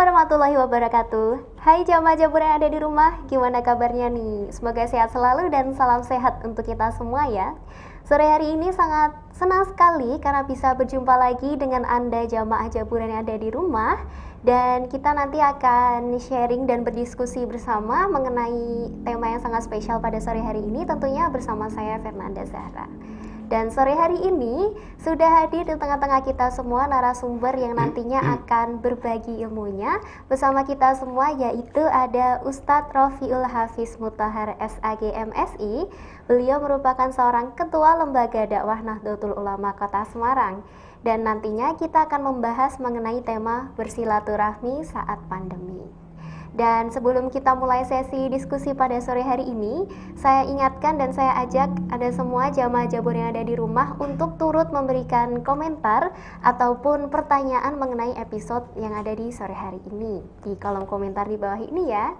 warahmatullahi wabarakatuh. Hai jamaah Jabur yang ada di rumah, gimana kabarnya nih? Semoga sehat selalu dan salam sehat untuk kita semua ya. Sore hari ini sangat senang sekali karena bisa berjumpa lagi dengan Anda jamaah Jaburan yang ada di rumah. Dan kita nanti akan sharing dan berdiskusi bersama mengenai tema yang sangat spesial pada sore hari ini, tentunya bersama saya Fernanda Zahra. Dan sore hari ini sudah hadir di tengah-tengah kita semua narasumber yang nantinya akan berbagi ilmunya bersama kita semua, yaitu ada Ustadz Rofiul Hafiz Mutahar SAG MSI. Beliau merupakan seorang ketua lembaga dakwah Nahdlatul Ulama Kota Semarang. Dan nantinya kita akan membahas mengenai tema bersilaturahmi saat pandemi. Dan sebelum kita mulai sesi diskusi pada sore hari ini, saya ingatkan dan saya ajak Anda semua jamaah Jabur yang ada di rumah untuk turut memberikan komentar ataupun pertanyaan mengenai episode yang ada di sore hari ini di kolom komentar di bawah ini ya.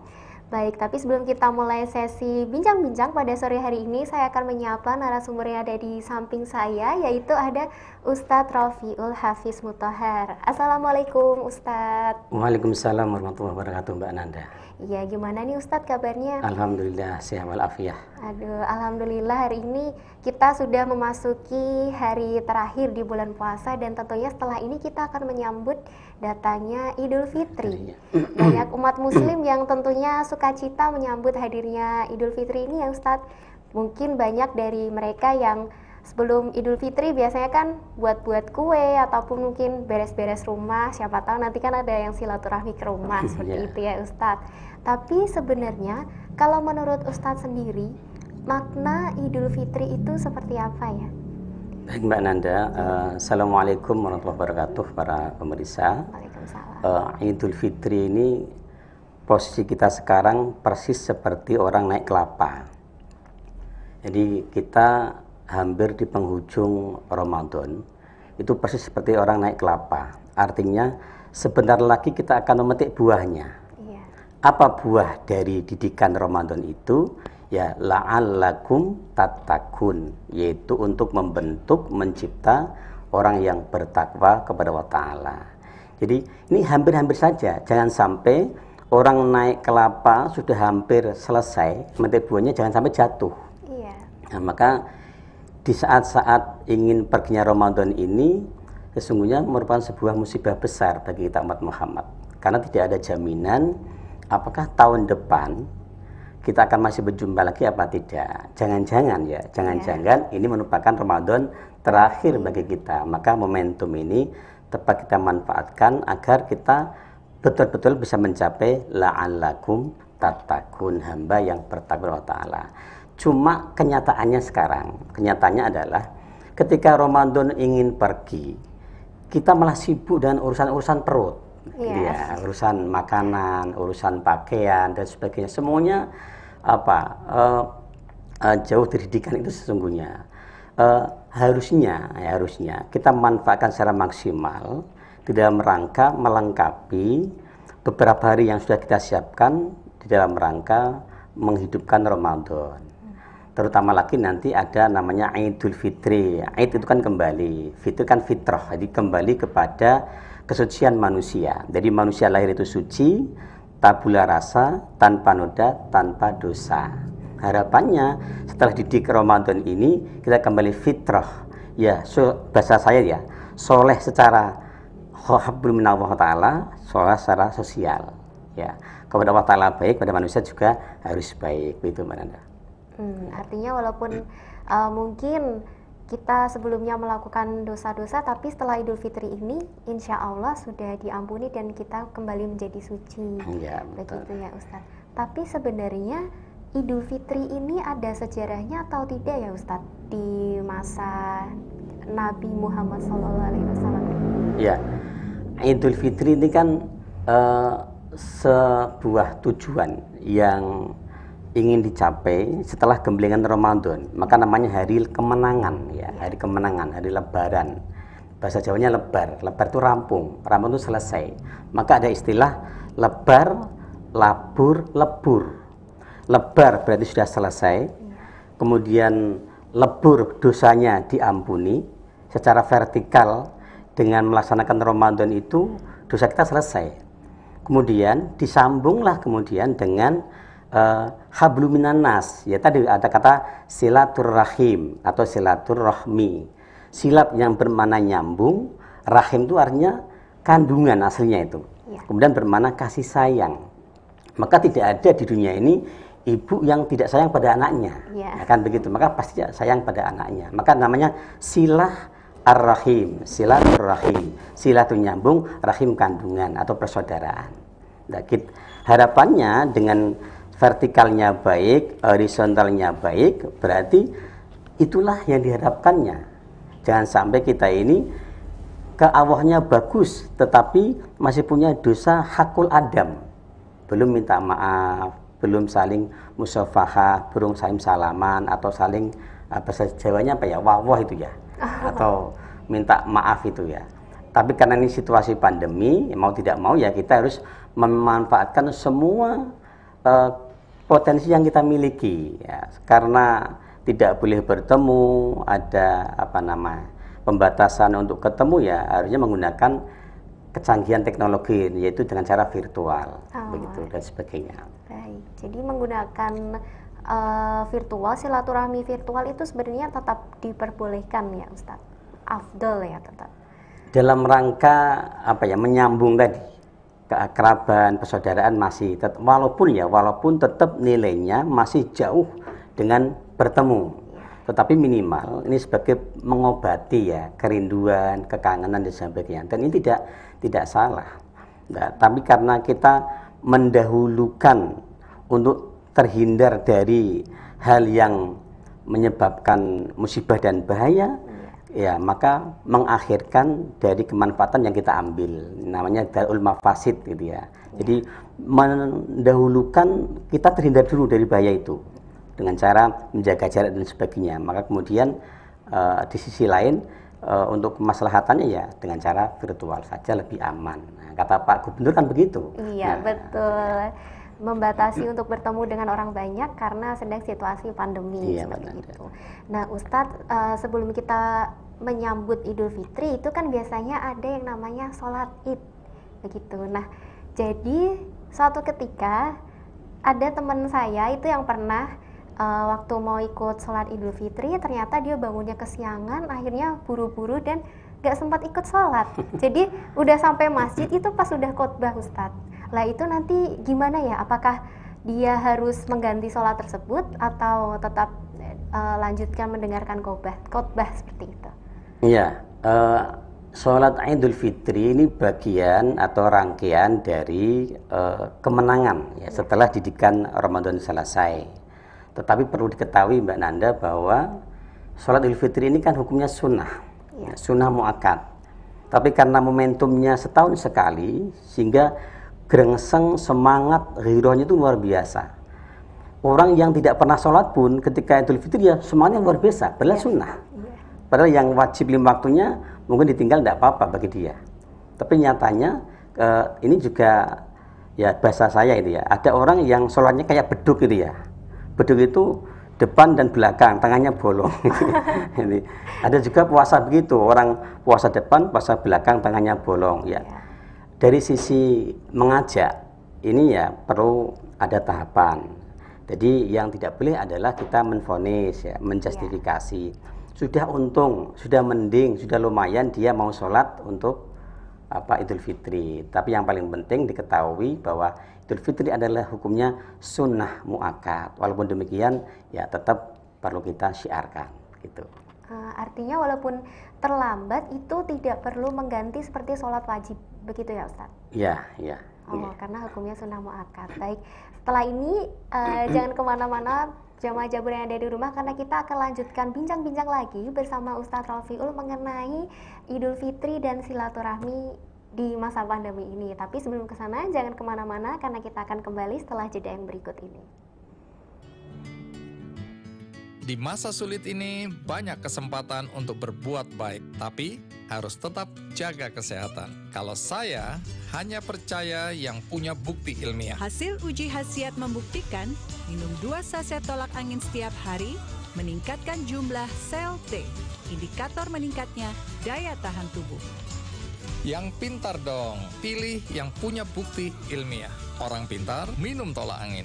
Baik, tapi sebelum kita mulai sesi bincang-bincang pada sore hari ini, saya akan menyapa narasumber yang ada di samping saya, yaitu ada Ustadz Rofiul Hafiz Mutahar. Assalamualaikum Ustadz. Waalaikumsalam warahmatullahi wabarakatuh, Mbak Nanda. Iya, gimana nih Ustadz kabarnya? Alhamdulillah, sehat walafiat. Aduh, alhamdulillah hari ini kita sudah memasuki hari terakhir di bulan puasa dan tentunya setelah ini kita akan menyambut datanya Idul Fitri. Banyak umat muslim yang tentunya sukacita menyambut hadirnya Idul Fitri ini ya Ustadz. Mungkin banyak dari mereka yang sebelum Idul Fitri biasanya kan buat-buat kue ataupun mungkin beres-beres rumah, siapa tahu nanti kan ada yang silaturahmi ke rumah seperti itu ya Ustadz. Tapi sebenarnya kalau menurut Ustadz sendiri, makna Idul Fitri itu seperti apa ya? Baik Mbak Nanda, Assalamualaikum warahmatullahi wabarakatuh para pemirsa. Waalaikumsalam. Idul Fitri ini posisi kita sekarang persis seperti orang naik kelapa. Jadi kita hampir di penghujung Ramadan, itu persis seperti orang naik kelapa. Artinya sebentar lagi kita akan memetik buahnya. Iya. Apa buah dari didikan Ramadan itu? Ya, la'allakum tattaqun, yaitu untuk membentuk, mencipta orang yang bertakwa kepada Allah Ta'ala. Jadi ini hampir-hampir saja, jangan sampai orang naik kelapa sudah hampir selesai, memetik buahnya jangan sampai jatuh. Iya. Nah, maka di saat-saat ingin perginya Ramadan ini sesungguhnya merupakan sebuah musibah besar bagi kita umat Muhammad, karena tidak ada jaminan apakah tahun depan kita akan masih berjumpa lagi apa tidak. Jangan-jangan ya, jangan-jangan ini merupakan Ramadan terakhir bagi kita. Maka momentum ini tepat kita manfaatkan agar kita betul-betul bisa mencapai la'allakum tattaqun, hamba yang bertakwa Allah Ta'ala. Cuma kenyataannya sekarang, kenyataannya adalah ketika Ramadan ingin pergi, kita malah sibuk dengan urusan-urusan perut. Ya, urusan makanan, urusan pakaian dan sebagainya. Semuanya jauh dari didikan itu sesungguhnya. Harusnya kita manfaatkan secara maksimal di dalam rangka melengkapi beberapa hari yang sudah kita siapkan di dalam rangka menghidupkan Ramadan. Terutama lagi nanti ada namanya Idul Fitri. Id itu kan kembali, fitri kan fitrah, jadi kembali kepada kesucian manusia. Jadi manusia lahir itu suci, tabula rasa, tanpa noda, tanpa dosa. Harapannya setelah didik Ramadan ini kita kembali fitrah. Ya, bahasa saya ya, soleh secara hablum minallah Ta'ala, soleh secara sosial. Ya, kepada Allah Ta'ala baik, pada manusia juga harus baik. Begitu Mbak Nanda. Artinya walaupun mungkin kita sebelumnya melakukan dosa-dosa, tapi setelah Idul Fitri ini insya Allah sudah diampuni dan kita kembali menjadi suci. Ya, begitu ya Ustadz. Tapi sebenarnya Idul Fitri ini ada sejarahnya atau tidak ya Ustadz di masa Nabi Muhammad SAW? Ya, Idul Fitri ini kan sebuah tujuan yang ingin dicapai setelah gemblengan Ramadan, maka namanya hari kemenangan ya, hari kemenangan, hari lebaran. Bahasa Jawanya lebar, lebar itu rampung, rampung itu selesai. Maka ada istilah lebar, labur, lebur. Lebar berarti sudah selesai, kemudian lebur dosanya diampuni secara vertikal dengan melaksanakan Ramadan itu dosa kita selesai. Kemudian disambunglah kemudian dengan hablum minan nas. Ya tadi ada kata silaturrahim atau silaturrahmi. Silab yang bermakna nyambung, rahim itu artinya kandungan aslinya itu. Ya. Kemudian bermakna kasih sayang. Maka tidak ada di dunia ini ibu yang tidak sayang pada anaknya. Ya. Kan begitu. Maka pasti sayang pada anaknya. Maka namanya silah ar-rahim, silaturrahim. Silah itu nyambung, rahim kandungan atau persaudaraan. Nah, harapannya dengan vertikalnya baik, horizontalnya baik, berarti itulah yang diharapkannya. Jangan sampai kita ini keawahnya bagus, tetapi masih punya dosa hakul adam. Belum minta maaf, belum saling musafahah, belum saling salaman, atau saling bahasa Jawanya apa ya, wawah itu ya, atau minta maaf itu ya. Tapi karena ini situasi pandemi, mau tidak mau ya kita harus memanfaatkan semua potensi yang kita miliki ya. Karena tidak boleh bertemu, ada pembatasan untuk ketemu ya, harusnya menggunakan kecanggihan teknologi, yaitu dengan cara virtual, begitu dan sebagainya. Baik, jadi menggunakan virtual, silaturahmi virtual itu sebenarnya tetap diperbolehkan ya Ustadz, afdol ya tetap. Dalam rangka menyambung tadi keakraban, persaudaraan masih tetap, walaupun tetap nilainya masih jauh dengan bertemu, tetapi minimal ini sebagai mengobati ya kerinduan, kekangenan dan sebagainya. Dan ini tidak salah. Nah, tapi karena kita mendahulukan untuk terhindar dari hal yang menyebabkan musibah dan bahaya, ya maka mengakhirkan dari kemanfaatan yang kita ambil, namanya darul mafasid gitu ya. Jadi mendahulukan kita terhindar dulu dari bahaya itu dengan cara menjaga jarak dan sebagainya. Maka kemudian di sisi lain untuk kemaslahatannya ya dengan cara virtual saja lebih aman. Nah, kata Pak Gubernur kan begitu. Iya, betul. Membatasi untuk bertemu dengan orang banyak karena sedang situasi pandemi seperti itu. Nah, Ustadz, sebelum kita menyambut Idul Fitri itu kan biasanya ada yang namanya sholat Id, begitu. Nah, jadi suatu ketika ada teman saya itu yang pernah waktu mau ikut sholat Idul Fitri, ternyata dia bangunnya kesiangan, akhirnya buru-buru dan gak sempat ikut sholat. Jadi udah sampai masjid itu pas udah khotbah Ustadz. Lah itu nanti gimana ya? Apakah dia harus mengganti sholat tersebut atau tetap lanjutkan mendengarkan khotbah seperti itu? Iya, sholat Idul Fitri ini bagian atau rangkaian dari kemenangan ya, setelah didikan Ramadan selesai. Tetapi perlu diketahui Mbak Nanda bahwa sholat Idul Fitri ini kan hukumnya sunnah, ya, sunnah muakkad. Tapi karena momentumnya setahun sekali, sehingga grengseng, semangat, ghirohnya itu luar biasa. Orang yang tidak pernah sholat pun ketika Idul Fitri ya semangatnya luar biasa, padahal sunnah. Padahal yang wajib 5 waktunya mungkin ditinggal tidak apa-apa bagi dia. Tapi nyatanya ini juga ya bahasa saya itu ya, ada orang yang sholatnya kayak beduk gitu ya. Beduk itu depan dan belakang, tangannya bolong. Ada juga puasa begitu, orang puasa depan, puasa belakang, tangannya bolong. Ya. Dari sisi mengajak, ini ya perlu ada tahapan. Jadi yang tidak boleh adalah kita menvonis, ya, menjustifikasi. Sudah untung, sudah mending, sudah lumayan dia mau sholat untuk Idul Fitri. Tapi yang paling penting diketahui bahwa Idul Fitri adalah hukumnya sunnah muakkad. Walaupun demikian ya tetap perlu kita syiarkan gitu. Artinya walaupun terlambat itu tidak perlu mengganti seperti sholat wajib, begitu ya Ustadz? Iya. Karena hukumnya sunnah muakkad. Baik, setelah ini jangan kemana-mana jamaah Jabur yang ada di rumah, karena kita akan lanjutkan bincang-bincang lagi bersama Ustadz Rafiul mengenai Idul Fitri dan silaturahmi di masa pandemi ini. Tapi sebelum ke sana jangan kemana-mana karena kita akan kembali setelah jeda yang berikut ini. Di masa sulit ini banyak kesempatan untuk berbuat baik, tapi harus tetap jaga kesehatan. Kalau saya hanya percaya yang punya bukti ilmiah. Hasil uji khasiat membuktikan minum 2 saset tolak angin setiap hari meningkatkan jumlah sel T, indikator meningkatnya daya tahan tubuh. Yang pintar dong, pilih yang punya bukti ilmiah. Orang pintar, minum tolak angin.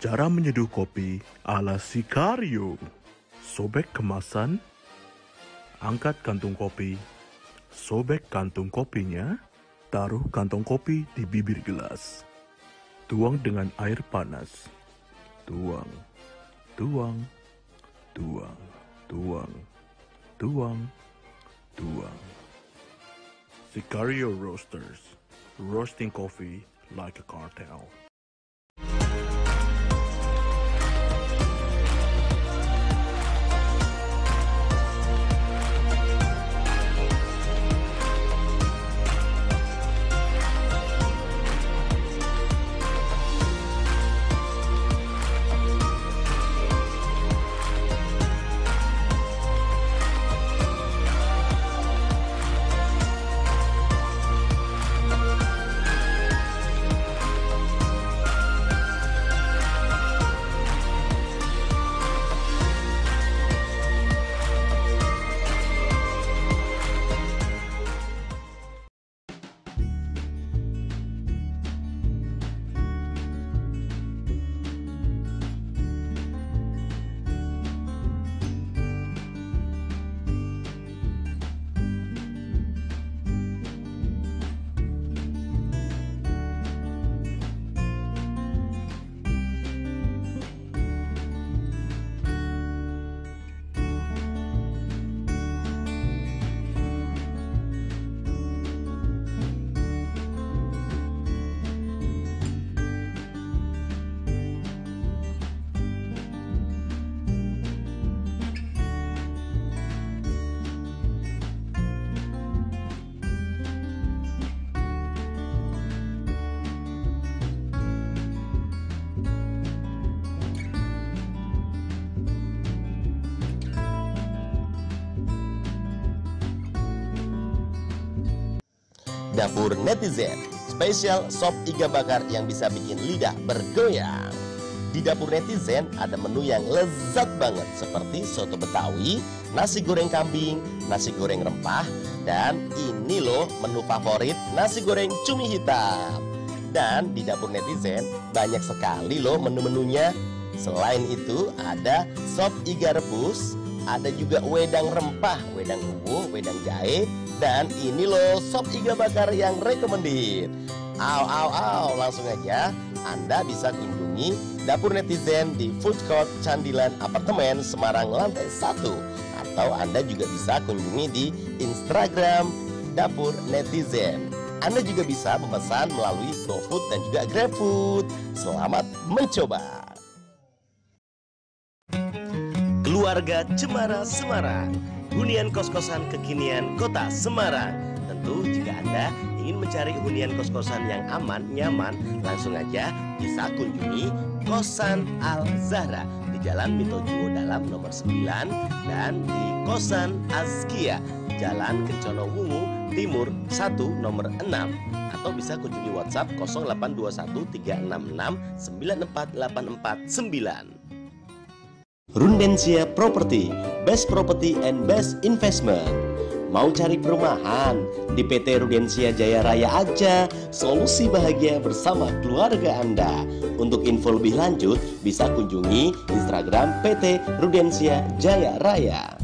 Cara menyeduh kopi ala Sicario. Sobek kemasan, angkat kantung kopi, sobek kantung kopinya, taruh kantong kopi di bibir gelas. Tuang dengan air panas. Tuang, tuang, tuang, tuang, tuang, tuang. Sicario Roasters. Roasting coffee like a cartel. Dapur Netizen, spesial sop iga bakar yang bisa bikin lidah bergoyang. Di Dapur Netizen ada menu yang lezat banget seperti soto Betawi, nasi goreng kambing, nasi goreng rempah, dan ini loh menu favorit nasi goreng cumi hitam. Dan di Dapur Netizen banyak sekali loh menu-menunya. Selain itu ada sop iga rebus, ada juga wedang rempah, wedang uwu, wedang jahe, dan ini loh sop iga bakar yang recommended. Langsung aja Anda bisa kunjungi Dapur Netizen di Food Court Candilan Apartemen Semarang lantai 1. Atau Anda juga bisa kunjungi di Instagram Dapur Netizen. Anda juga bisa memesan melalui GoFood dan juga GrabFood. Selamat mencoba. Keluarga Cemara Semarang, hunian kos-kosan kekinian Kota Semarang. Tentu jika Anda ingin mencari hunian kos-kosan yang aman, nyaman, langsung aja bisa kunjungi Kosan Al Zahra di Jalan Mito Juwo Dalam nomor 9 dan di Kosan Azkia Jalan Kencono Wungu Timur 1 nomor 6, atau bisa kunjungi WhatsApp 082136694849. Rundensia Property, Best Property and Best Investment. Mau cari perumahan? Di PT Rudensia Jaya Raya aja, solusi bahagia bersama keluarga Anda. Untuk info lebih lanjut, bisa kunjungi Instagram PT Rudensia Jaya Raya.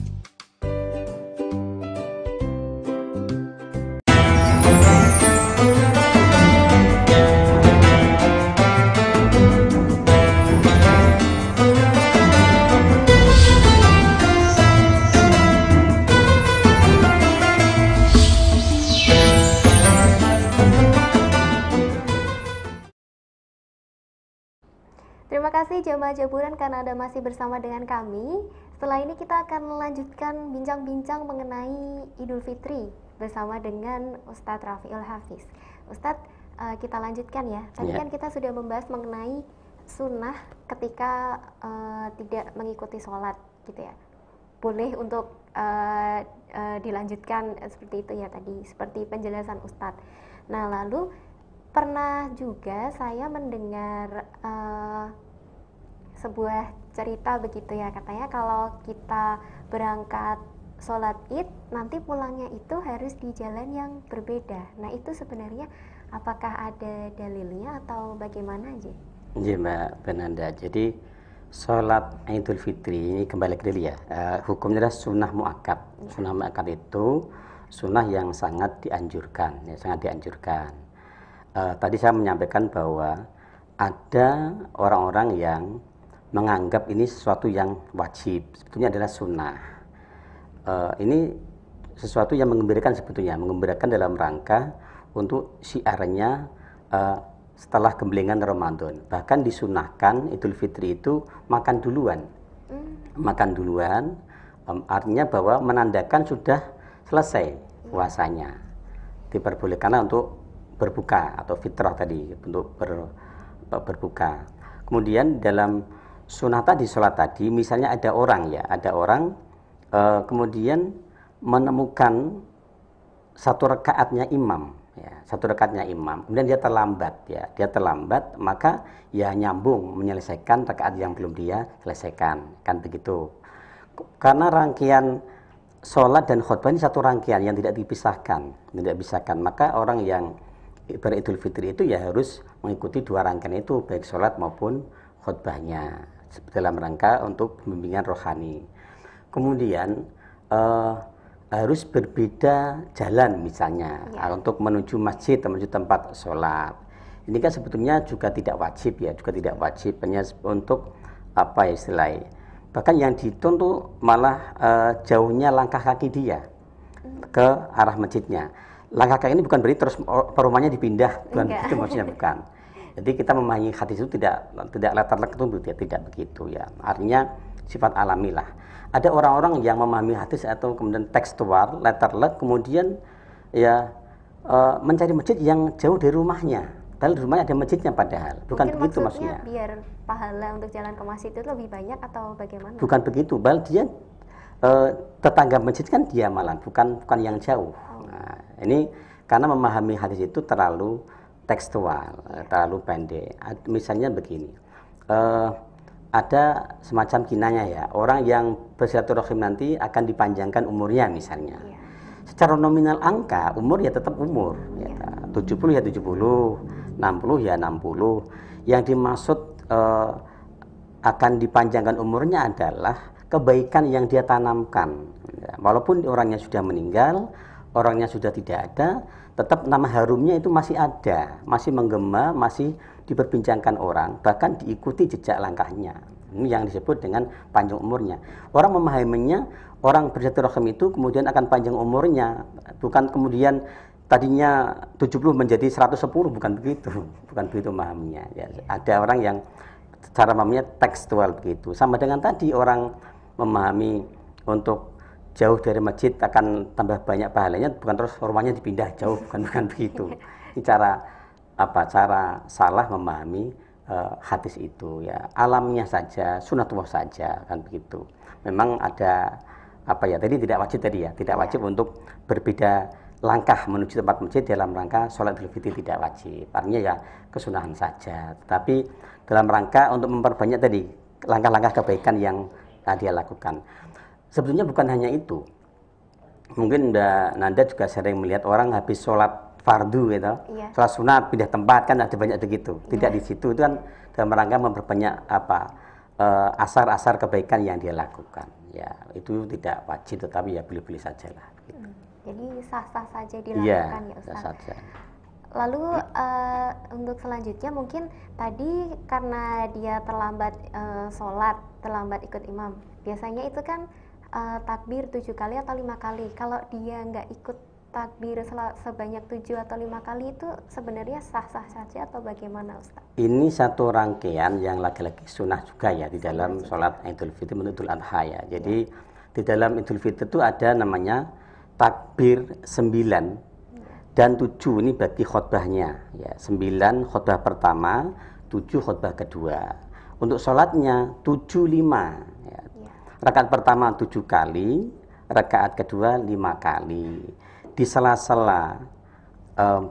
kasih jamaah Jaburan karena Anda masih bersama dengan kami. Setelah ini kita akan melanjutkan bincang-bincang mengenai Idul Fitri bersama dengan Ustadz Rafiul Hafiz. Ustadz, kita lanjutkan ya. Tadi kan kita sudah membahas mengenai sunnah ketika tidak mengikuti sholat gitu ya. Boleh untuk dilanjutkan seperti itu ya tadi, seperti penjelasan Ustadz. Nah, lalu pernah juga saya mendengar sebuah cerita begitu ya, katanya kalau kita berangkat sholat id nanti pulangnya itu harus di jalan yang berbeda. Nah, itu sebenarnya apakah ada dalilnya atau bagaimana aja? Iya Mbak Benanda, jadi sholat Idul Fitri ini kembali ke dulu ya, hukumnya adalah sunnah muakkad. Sunnah muakkad itu sunnah yang sangat dianjurkan, ya, sangat dianjurkan. Tadi saya menyampaikan bahwa ada orang-orang yang menganggap ini sesuatu yang wajib, sebetulnya adalah sunnah. Ini sesuatu yang mengembirakan sebetulnya, mengembirakan dalam rangka untuk syiarnya setelah gembelengan Ramadan. Bahkan disunahkan Idul Fitri itu makan duluan. Makan duluan artinya bahwa menandakan sudah selesai puasanya. Diperbolehkan untuk berbuka atau fitrah tadi, untuk berbuka. Kemudian dalam sunnah tadi, sholat tadi, misalnya ada orang kemudian menemukan satu rakaatnya imam, ya, satu rakaatnya imam, kemudian dia terlambat, maka ya nyambung menyelesaikan rakaat yang belum dia selesaikan, kan begitu. Karena rangkaian sholat dan khutbah ini satu rangkaian yang tidak dipisahkan, maka orang yang beridul fitri itu ya harus mengikuti dua rangkaian itu, baik sholat maupun khutbahnya, dalam rangka untuk bimbingan rohani. Kemudian harus berbeda jalan misalnya untuk menuju masjid, menuju tempat sholat. Ini kan sebetulnya juga tidak wajib ya, hanya untuk apa ya istilahnya. Bahkan yang dituntut malah jauhnya langkah kaki dia ke arah masjidnya. Langkah kaki ini bukan berarti terus rumahnya dipindah, bukan itu maksudnya, bukan. Jadi kita memahami hadis itu tidak letter-letter itu tidak begitu ya. Artinya sifat alami lah. Ada orang-orang yang memahami hadis atau kemudian tekstual, letter-letter, kemudian ya mencari masjid yang jauh dari rumahnya. Padahal di rumahnya ada masjidnya padahal. Bukan mungkin begitu maksudnya. Biar pahala untuk jalan ke masjid itu lebih banyak atau bagaimana? Bukan begitu, padahal dia tetangga masjid kan dia malah, bukan yang jauh. Nah, ini karena memahami hadis itu terlalu tekstual, terlalu pendek. Misalnya begini, ada semacam kinanya ya, orang yang bersilaturahim nanti akan dipanjangkan umurnya misalnya. Secara nominal angka, umur ya tetap umur, ya, 70 ya 70, 60 ya 60. Yang dimaksud akan dipanjangkan umurnya adalah kebaikan yang dia tanamkan. Ya, walaupun orangnya sudah meninggal, orangnya sudah tidak ada, tetap nama harumnya itu masih ada, masih menggema, masih diperbincangkan orang, bahkan diikuti jejak langkahnya. Ini yang disebut dengan panjang umurnya. Orang memahaminya, orang bersilaturahim itu kemudian akan panjang umurnya, bukan kemudian tadinya 70 menjadi 110, bukan begitu memahaminya. Ya, ada orang yang cara memahaminya tekstual begitu. Sama dengan tadi orang memahami untuk jauh dari masjid akan tambah banyak pahalanya, bukan terus rumahnya dipindah jauh, bukan begitu. Ini cara salah memahami hadis itu ya, alamnya saja, sunatullah saja, kan begitu. Memang ada tadi tidak wajib untuk berbeda langkah menuju tempat masjid dalam rangka sholat Idul Fitri, tidak wajib. Artinya ya kesunahan saja, tetapi dalam rangka untuk memperbanyak tadi langkah-langkah kebaikan yang dia lakukan. Sebetulnya bukan hanya itu. Mungkin Mbak Nanda juga sering melihat orang habis sholat fardu gitu, sholat sunat pindah tempat, kan ada banyak begitu. Tidak di situ, itu kan dalam rangka memperbanyak asar-asar kebaikan yang dia lakukan. Ya, itu tidak wajib, tetapi ya boleh-boleh saja lah. Gitu. Jadi sah-sah saja dilakukan ya Ustaz. Saja. Lalu untuk selanjutnya mungkin tadi karena dia terlambat sholat, terlambat ikut imam. Biasanya itu kan takbir 7 kali atau 5 kali. Kalau dia nggak ikut takbir sebanyak 7 atau 5 kali itu sebenarnya sah-sah saja atau bagaimana Ustaz? Ini satu rangkaian yang lagi-lagi sunnah juga ya di dalam sholat Idul Fitri menuju Idul Adha ya. Jadi di dalam Idul Fitri itu ada namanya takbir 9 dan 7, ini bagi khutbahnya ya. 9 khutbah pertama, 7 khutbah kedua. Untuk sholatnya 7-5 ya. Rakaat pertama 7 kali, rakaat kedua 5 kali. Di sela-sela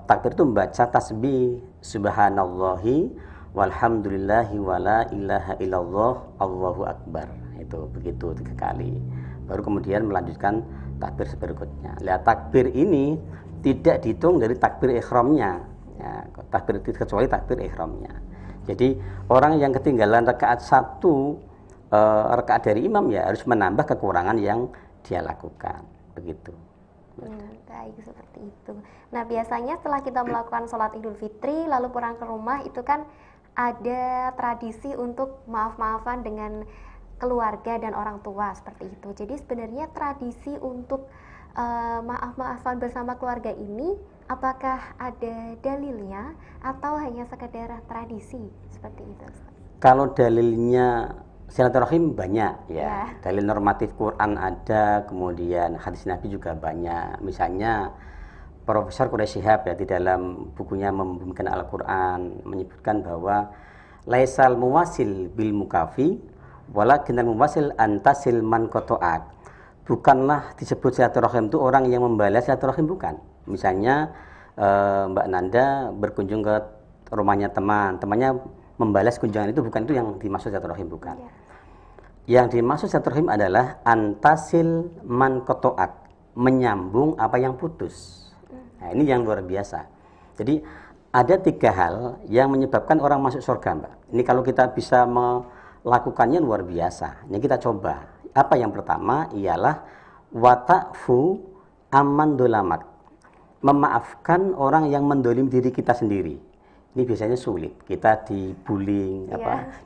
takbir itu membaca tasbih subhanallahi walhamdulillahi wala ilaha illallah Allahu akbar. Itu begitu 3 kali. Baru kemudian melanjutkan takbir berikutnya. Lihat takbir ini tidak dihitung dari takbir ihramnya. Ya, takbir kecuali takbir ihramnya. Jadi orang yang ketinggalan rakaat 1 rakaat dari imam ya harus menambah kekurangan yang dia lakukan. Begitu. Baik, seperti itu. Nah, biasanya setelah kita melakukan sholat Idul Fitri lalu pulang ke rumah itu kan ada tradisi untuk maaf-maafan dengan keluarga dan orang tua seperti itu. Jadi sebenarnya tradisi untuk maaf-maafan bersama keluarga ini apakah ada dalilnya atau hanya sekedar tradisi seperti itu? Kalau dalilnya silaturahim banyak ya. Dalil normatif Quran ada, kemudian hadis Nabi juga banyak. Misalnya Profesor Quraisy Shihab ya di dalam bukunya Membumikan Al-Quran menyebutkan bahwa laisal muwasil bil mukafi walakinnal muwasil antasil man qata'ak. Bukanlah disebut silaturahim itu orang yang membalas silaturahim, bukan. Misalnya Mbak Nanda berkunjung ke rumahnya temannya membalas kunjungan itu, bukan itu yang dimaksud silaturahim, bukan. Yang dimaksud silaturahim adalah antasil man qata'ak, menyambung apa yang putus. Nah, ini yang luar biasa. Jadi ada 3 hal yang menyebabkan orang masuk surga, Mbak. Ini kalau kita bisa melakukannya luar biasa. Ini kita coba. Apa yang pertama ialah wata'fu amman dolamak, memaafkan orang yang mendolim diri kita sendiri. Ini biasanya sulit. Kita dibullying,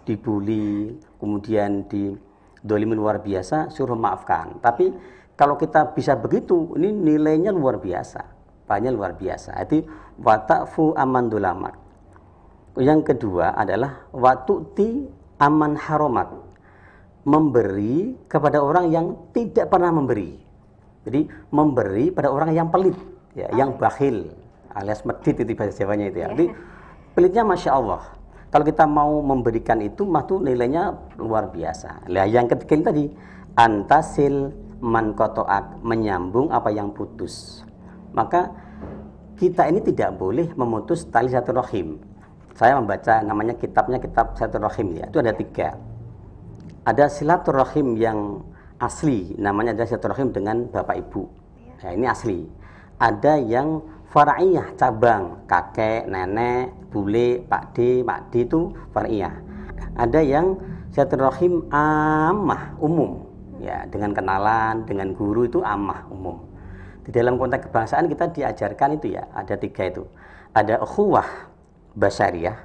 dibully, kemudian didolimi luar biasa, suruh maafkan. Tapi kalau kita bisa begitu, ini nilainya luar biasa, banyak luar biasa. Itu wata'fu aman dolamak. Yang kedua adalah watu'ti aman haromak, memberi kepada orang yang tidak pernah memberi. Jadi memberi pada orang yang pelit, ya, yang bakhil, alias medit itu bahasa Jawanya itu ya. Jadi pelitnya Masya Allah. Kalau kita mau memberikan itu, mah tuh nilainya luar biasa. Nah, yang ketiga ini tadi, antasil man qata'ak, menyambung apa yang putus. Maka kita ini tidak boleh memutus tali silaturahim. Saya membaca namanya kitab silaturahim ya. Itu ada 3. Ada silaturahim yang asli, namanya adalah silaturahim dengan bapak ibu. Nah, ini asli. Ada yang far'iyah, cabang, kakek, nenek, bule, pakde, makde, itu far'iyah. Ada yang silaturahim ammah, umum, ya, dengan kenalan, dengan guru, itu ammah, umum. Di dalam konteks kebangsaan kita diajarkan itu ya, ada 3 itu. Ada ukhuwah basyariyah,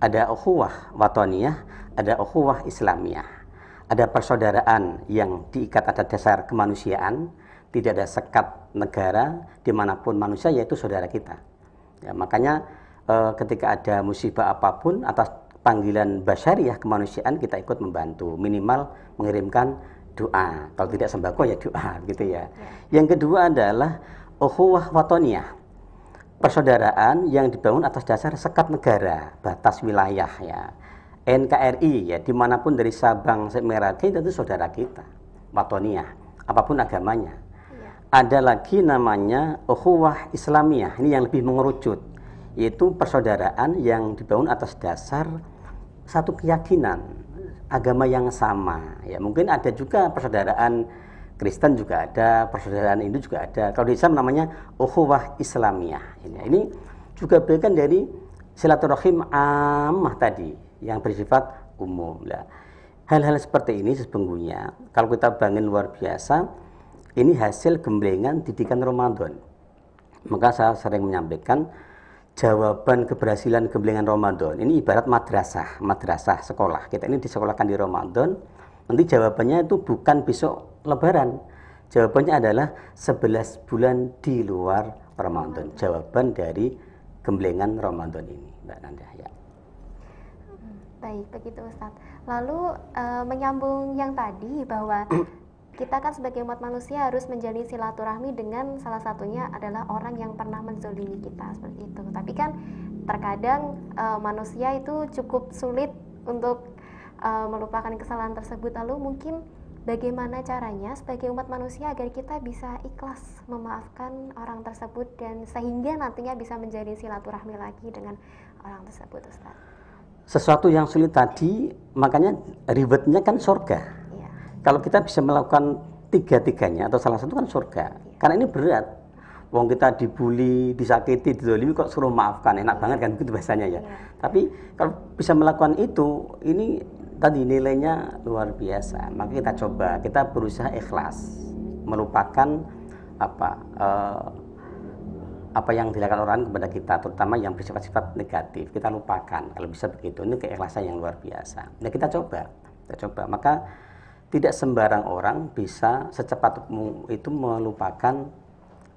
ada ukhuwah watoniyah, ada ukhuwah islamiyah. Ada persaudaraan yang diikat atas dasar kemanusiaan, tidak ada sekat negara, dimanapun manusia yaitu saudara kita. Ya, makanya ketika ada musibah apapun atas panggilan basyariah kemanusiaan kita ikut membantu, minimal mengirimkan doa. Kalau tidak sembako ya doa, gitu ya. Yang kedua adalah ukhuwah watoniyah, persaudaraan yang dibangun atas dasar sekat negara, batas wilayah ya. NKRI ya, dimanapun dari Sabang sampai Merauke itu saudara kita, watoniyah, apapun agamanya. Ada lagi namanya ukhuwah islamiyah, ini yang lebih mengerucut, yaitu persaudaraan yang dibangun atas dasar satu keyakinan, agama yang sama. Ya, mungkin ada juga persaudaraan Kristen juga ada, persaudaraan Hindu juga ada. Kalau di Islam namanya ukhuwah islamiyah. Ini juga bagian dari silaturahim ammah tadi, yang bersifat umum. Hal-hal seperti ini sesungguhnya kalau kita bangun luar biasa, ini hasil gemblengan didikan Ramadan. Maka saya sering menyampaikan jawaban keberhasilan gemblengan Ramadan ini ibarat madrasah sekolah. Kita ini disekolahkan di Ramadan, nanti jawabannya itu bukan besok Lebaran. Jawabannya adalah 11 bulan di luar Ramadan. Jawaban dari gemblengan Ramadan ini, Mbak Nanda. Ya. Baik, begitu Ustadz. Lalu menyambung yang tadi bahwa kita kan sebagai umat manusia harus menjalin silaturahmi dengan salah satunya adalah orang yang pernah menzolimi kita, seperti itu. Tapi kan terkadang manusia itu cukup sulit untuk melupakan kesalahan tersebut. Lalu mungkin bagaimana caranya sebagai umat manusia agar kita bisa ikhlas memaafkan orang tersebut dan sehingga nantinya bisa menjadi silaturahmi lagi dengan orang tersebut, Ustaz? Sesuatu yang sulit tadi, makanya ribetnya kan surga. Ya. Kalau kita bisa melakukan tiga-tiganya atau salah satu kan surga. Ya. Karena ini berat. Wong kita dibully, disakiti, dizalimi kok suruh maafkan, enak banget kan gitu bahasanya ya. Tapi kalau bisa melakukan itu, ini tadi nilainya luar biasa. Maka kita coba, kita berusaha ikhlas, melupakan apa yang dilakukan orang kepada kita, terutama yang bersifat-sifat negatif. Kita lupakan, kalau bisa begitu. Ini keikhlasan yang luar biasa. Nah kita coba. Maka tidak sembarang orang bisa secepat itu melupakan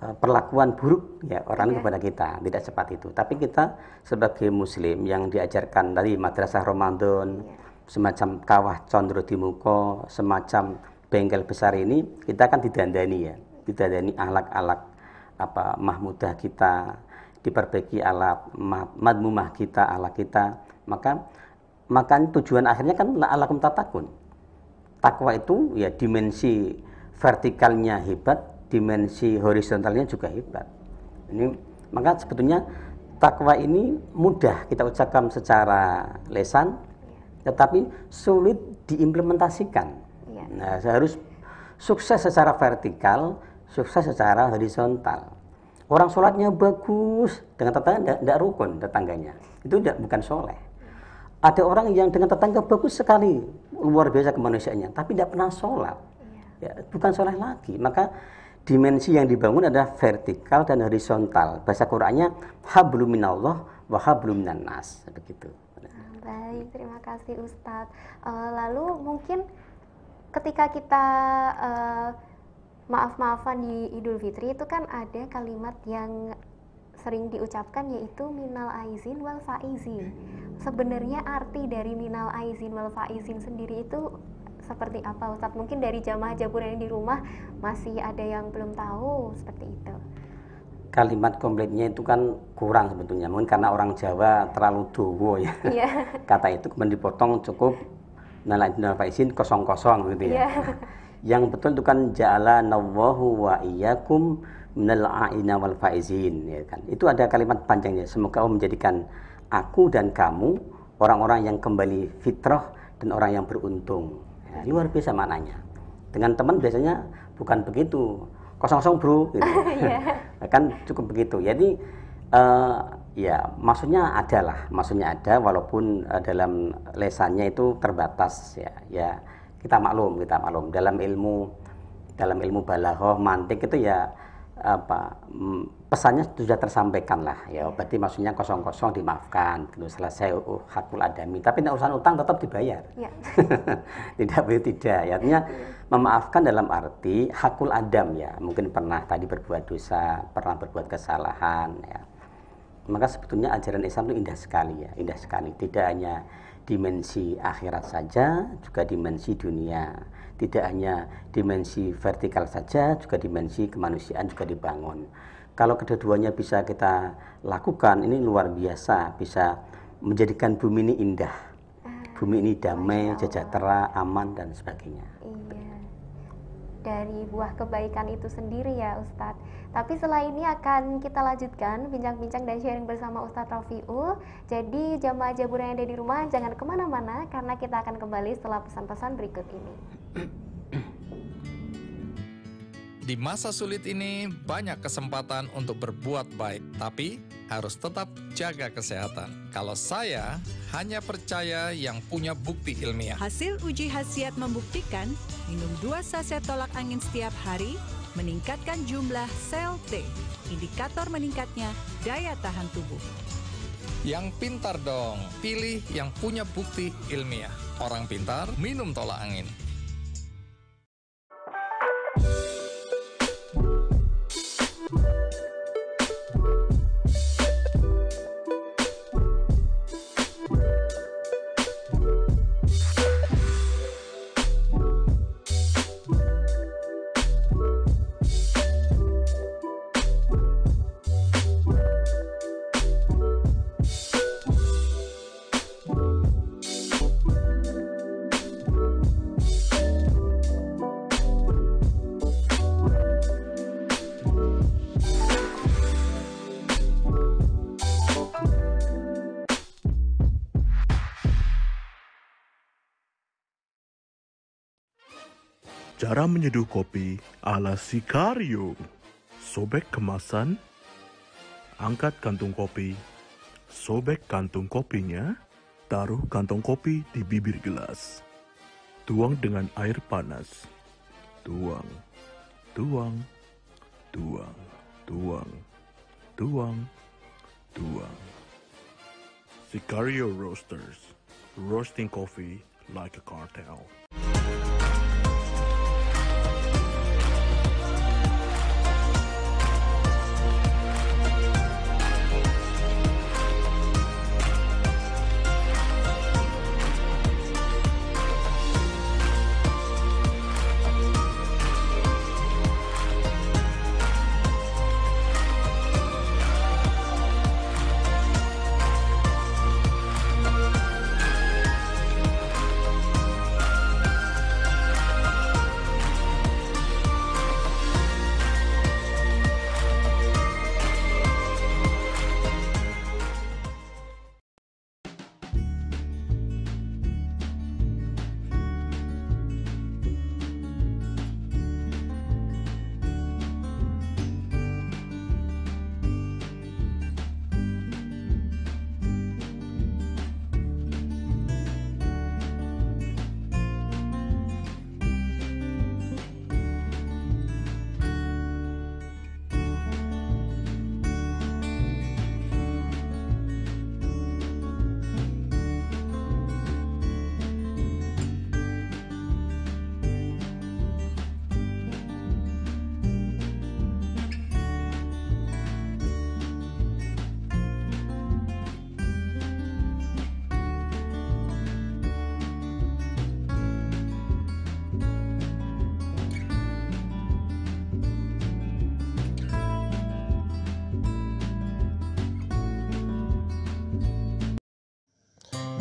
perlakuan buruk ya orang kepada kita, tidak cepat itu. Tapi kita sebagai muslim yang diajarkan dari madrasah Ramadan, semacam kawah condro di muko, semacam bengkel besar ini, kita akan didandani ya, didandani alak-alak mahmudah kita, diperbaiki alat madmumah kita, alak kita. Maka tujuan akhirnya kan la'alakum tatakun. Takwa itu ya dimensi vertikalnya hebat, dimensi horizontalnya juga hebat. Maka sebetulnya takwa ini mudah kita ucapkan secara lesan, tetapi sulit diimplementasikan. Nah, harus sukses secara vertikal, sukses secara horizontal. Orang sholatnya bagus, dengan tetangga tidak rukun tetangganya. Itu bukan soleh. Ada orang yang dengan tetangga bagus sekali, luar biasa kemanusiaannya, tapi tidak pernah sholat. Ya, bukan soleh lagi. Maka dimensi yang dibangun adalah vertikal dan horizontal. Bahasa Qur'annya hablum minallah wa hablum minan nas, begitu. Baik, terima kasih Ustadz. Lalu mungkin ketika kita maaf-maafan di Idul Fitri itu kan ada kalimat yang sering diucapkan yaitu minal aizin wal faizin. Sebenarnya arti dari minal aizin wal faizin sendiri itu seperti apa Ustadz? Mungkin dari jamaah Jabur yang di rumah masih ada yang belum tahu seperti itu. Kalimat komplitnya itu kan kurang sebetulnya, mungkin karena orang Jawa terlalu dowo ya. Kata itu kemudian dipotong cukup minal faizin kosong-kosong gitu ya. Yang betul itu kan ja'alanallahu wa iyyakum minal a'ina wal faizin ya kan. Itu ada kalimat panjangnya, semoga Allah menjadikan aku dan kamu orang-orang yang kembali fitrah dan orang yang beruntung. Ya, luar biasa maknanya. Dengan teman biasanya bukan begitu, kosong-kosong bro gitu. Kan cukup begitu. Jadi ya maksudnya ada walaupun dalam lesannya itu terbatas ya kita maklum dalam ilmu balaghah mantik itu ya pesannya sudah tersampaikan lah ya, berarti maksudnya kosong-kosong dimaafkan gitu, selesai hakul adami, tapi urusan utang tetap dibayar. tidak artinya memaafkan dalam arti hakul adam ya, mungkin pernah tadi berbuat dosa, pernah berbuat kesalahan ya. Maka sebetulnya ajaran Islam itu indah sekali, tidak hanya dimensi akhirat saja, juga dimensi dunia. Tidak hanya dimensi vertikal saja, juga dimensi kemanusiaan juga dibangun. Kalau kedua-duanya bisa kita lakukan, ini luar biasa, bisa menjadikan bumi ini indah. Bumi ini damai, sejahtera, aman, dan sebagainya. Iya. Dari buah kebaikan itu sendiri ya Ustadz. Tapi setelah ini akan kita lanjutkan bincang-bincang dan sharing bersama Ustadz Rafiul. Jadi jamaah Jabur yang ada di rumah jangan kemana-mana, karena kita akan kembali setelah pesan-pesan berikut ini. Di masa sulit ini banyak kesempatan untuk berbuat baik, tapi harus tetap jaga kesehatan. Kalau saya hanya percaya yang punya bukti ilmiah. Hasil uji khasiat membuktikan minum 2 saset tolak angin setiap hari meningkatkan jumlah sel T, indikator meningkatnya daya tahan tubuh. Yang pintar dong, pilih yang punya bukti ilmiah. Orang pintar minum tolak angin. Cara menyeduh kopi ala Sicario. Sobek kemasan, angkat kantung kopi, sobek kantung kopinya, taruh kantong kopi di bibir gelas. Tuang dengan air panas. Tuang, tuang, tuang, tuang, tuang, tuang. Sicario Roasters. Roasting coffee like a cartel.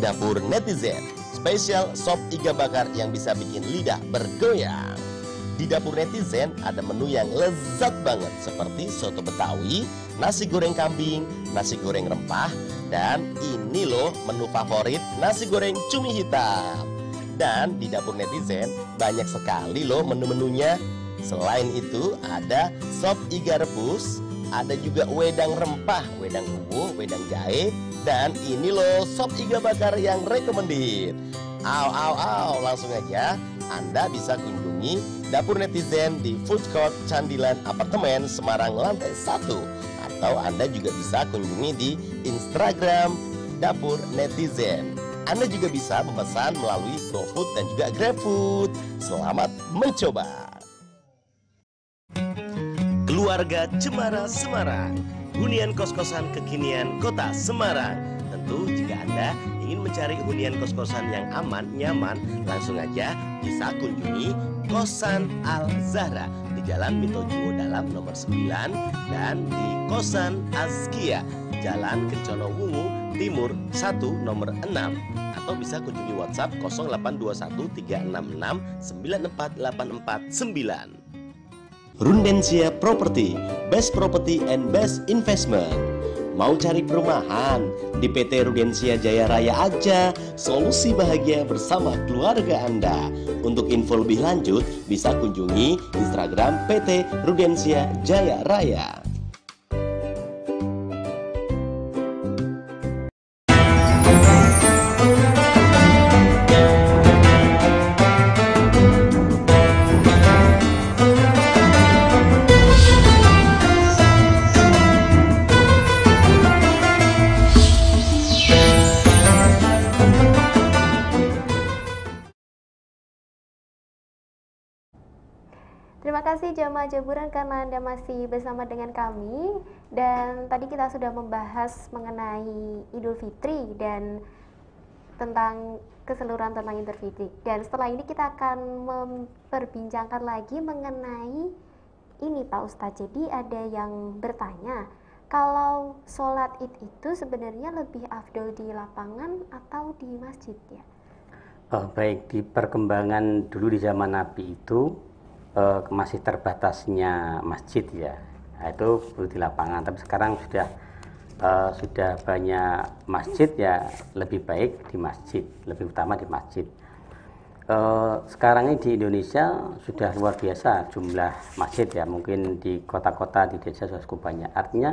Dapur Netizen, spesial sop iga bakar yang bisa bikin lidah bergoyang. Di Dapur Netizen ada menu yang lezat banget seperti soto Betawi, nasi goreng kambing, nasi goreng rempah, dan ini loh menu favorit, nasi goreng cumi hitam. Dan di Dapur Netizen banyak sekali loh menu-menunya. Selain itu ada sop iga rebus, ada juga wedang rempah, wedang uwu, wedang jahe, dan ini loh sop iga bakar yang recommended. Langsung aja Anda bisa kunjungi Dapur Netizen di Food Court Candilan Apartemen Semarang lantai 1. Atau Anda juga bisa kunjungi di Instagram Dapur Netizen. Anda juga bisa memesan melalui GoFood dan juga GrabFood. Selamat mencoba. Keluarga Cemara Semarang, hunian kos-kosan kekinian Kota Semarang. Tentu jika Anda ingin mencari hunian kos-kosan yang aman, nyaman, langsung aja bisa kunjungi Kosan Al Zahra di Jalan Mitojuwo Dalam nomor 9 dan di Kosan Azkia Jalan Kencono Wungu Timur 1 nomor 6, atau bisa kunjungi WhatsApp 0821 366 94849. Rundensia Property, Best Property and Best Investment. Mau cari perumahan? Di PT Rudensia Jaya Raya aja, solusi bahagia bersama keluarga Anda. Untuk info lebih lanjut, bisa kunjungi Instagram PT Rudensia Jaya Raya. Terima kasih Jamaah Jaburan karena Anda masih bersama dengan kami. Dan tadi kita sudah membahas mengenai Idul Fitri dan tentang keseluruhan tentang Idul Fitri. Dan setelah ini kita akan memperbincangkan lagi mengenai ini Pak Ustadz. Jadi ada yang bertanya, kalau sholat Id itu sebenarnya lebih afdol di lapangan atau di masjid ya? Baik, di perkembangan dulu di zaman Nabi itu masih terbatasnya masjid ya, nah, itu perlu di lapangan. Tapi sekarang sudah banyak masjid ya, lebih baik di masjid, lebih utama di masjid. Sekarang ini di Indonesia sudah luar biasa jumlah masjid ya, mungkin di kota-kota, di desa sudah cukup banyak. Artinya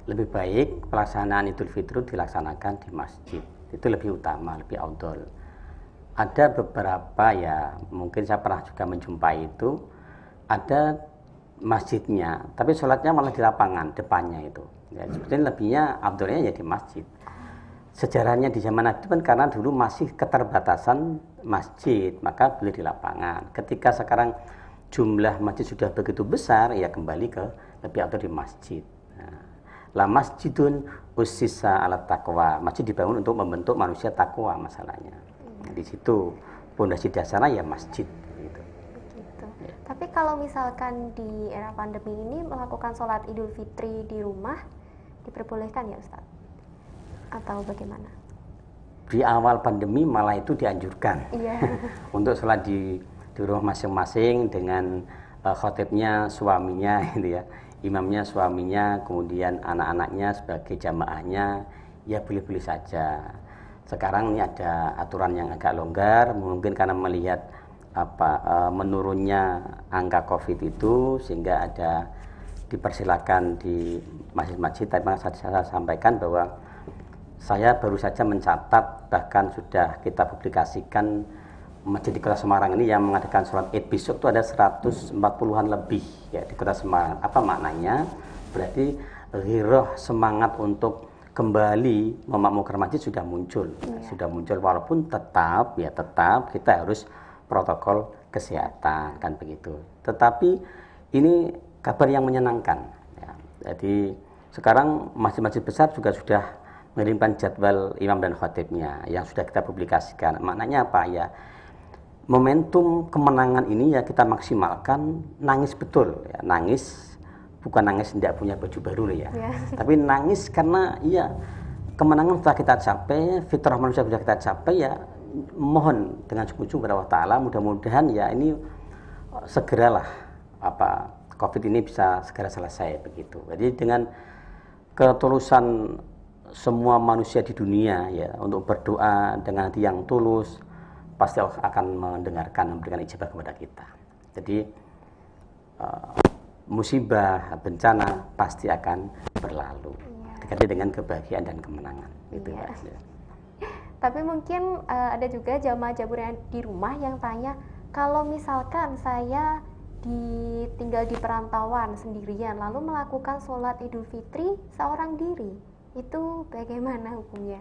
lebih baik pelaksanaan Idul Fitri dilaksanakan di masjid, itu lebih utama, lebih afdol. Ada beberapa ya, mungkin saya pernah juga menjumpai itu, ada masjidnya, tapi sholatnya malah di lapangan depannya itu. Ya, sebetulnya lebihnya afdolnya ya di masjid. Sejarahnya di zaman Nabi kan karena dulu masih keterbatasan masjid, maka beli di lapangan. Ketika sekarang jumlah masjid sudah begitu besar, ya kembali ke lebih afdol di masjid. Nah, la masjidun ussisa ala taqwa. Masjid dibangun untuk membentuk manusia takwa masalahnya. Nah, di situ pondasi dasarnya ya masjid. Gitu. Ya. Tapi kalau misalkan di era pandemi ini melakukan sholat Idul Fitri di rumah diperbolehkan ya Ustaz? Atau bagaimana? Di awal pandemi malah itu dianjurkan untuk sholat di rumah masing-masing dengan khotibnya suaminya gitu ya, imamnya suaminya, kemudian anak-anaknya sebagai jamaahnya, ya boleh-boleh saja. Sekarang ini ada aturan yang agak longgar, mungkin karena melihat menurunnya angka COVID itu, sehingga ada dipersilakan di masjid-masjid. Tapi saya sampaikan bahwa saya baru saja mencatat, bahkan sudah kita publikasikan, masjid di Kota Semarang ini yang mengadakan sholat Id besok itu ada 140-an lebih ya di Kota Semarang. Apa maknanya? Berarti ghiroh, semangat untuk kembali memakmurkan masjid sudah muncul. Sudah muncul, walaupun tetap kita harus protokol kesehatan kan begitu. Tetapi ini kabar yang menyenangkan ya. Jadi sekarang masjid-masjid besar juga sudah mengirimkan jadwal imam dan khatibnya yang sudah kita publikasikan. Maknanya apa ya? Momentum kemenangan ini ya kita maksimalkan, nangis betul ya. Nangis bukan nangis tidak punya baju baru ya. Tapi nangis karena ya kemenangan sudah kita capai, fitrah manusia sudah kita capai ya. Mohon dengan sungguh-sungguh kepada Allah Ta'ala, mudah-mudahan ya ini segeralah COVID ini bisa segera selesai begitu. Jadi dengan ketulusan semua manusia di dunia ya untuk berdoa dengan hati yang tulus, pasti Allah akan mendengarkan, memberikan ijabah kepada kita. Jadi musibah, bencana pasti akan berlalu diganti dengan kebahagiaan dan kemenangan gitu ya. Tapi mungkin ada juga jamaah Jabur yang di rumah yang tanya, kalau misalkan saya tinggal di perantauan sendirian lalu melakukan sholat Idul Fitri seorang diri, itu bagaimana hukumnya?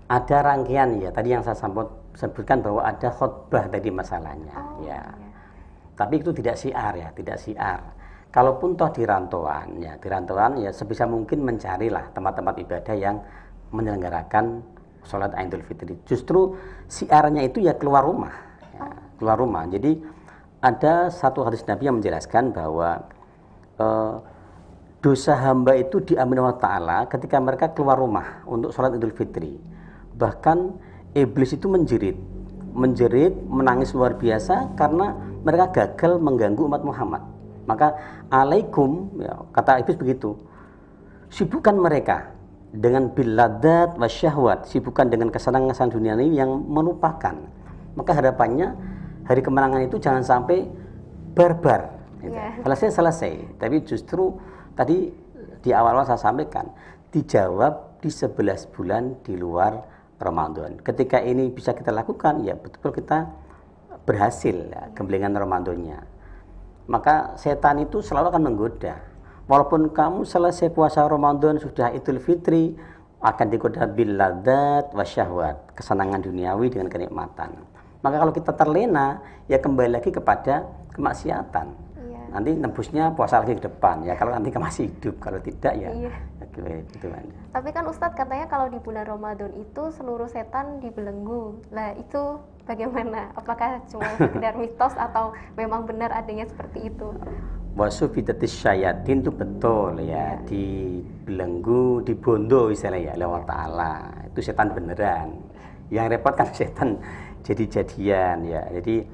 Ada rangkaian ya, tadi yang saya sebutkan bahwa ada khutbah tadi masalahnya ya. Tapi itu tidak syiar ya, tidak syiar. Kalaupun toh di rantauan ya sebisa mungkin mencarilah tempat-tempat ibadah yang menyelenggarakan sholat Idul Fitri. Justru syiarnya itu ya keluar rumah ya, keluar rumah. Jadi ada satu hadis Nabi yang menjelaskan bahwa dosa hamba itu diampuni Allah Ta'ala ketika mereka keluar rumah untuk sholat Idul Fitri. Bahkan iblis itu menjerit, menangis luar biasa karena mereka gagal mengganggu umat Muhammad. Maka alaikum ya, kata iblis begitu, sibukkan mereka dengan biladat wasyahwat, sibukkan dengan kesenangan dunia ini yang melupakan. Maka harapannya hari kemenangan itu jangan sampai barbar gitu. Selesai. Tapi justru tadi di awal-awal saya sampaikan, dijawab di 11 bulan di luar Ramadan. Ketika ini bisa kita lakukan, ya betul-betul kita berhasil ya, gemblengan Ramadannya. Maka setan itu selalu akan menggoda. Walaupun kamu selesai puasa Ramadan, sudah Idul Fitri, akan digoda bil ladzat wasyahwat, kesenangan duniawi dengan kenikmatan. Maka kalau kita terlena, ya kembali lagi kepada kemaksiatan. Nanti nembusnya puasa lagi ke depan ya, kalau nanti masih hidup, kalau tidak ya gitu. Tapi kan Ustadz katanya kalau di bulan Ramadan itu seluruh setan dibelenggu. Nah itu bagaimana? Apakah cuma sekedar mitos atau memang benar adanya seperti itu? Wasufidatis syayatin itu betul ya, dibelenggu, dibondo istilahnya ya Allah Ta'ala. Itu setan beneran. Yang repot kan setan jadi-jadian ya. Jadi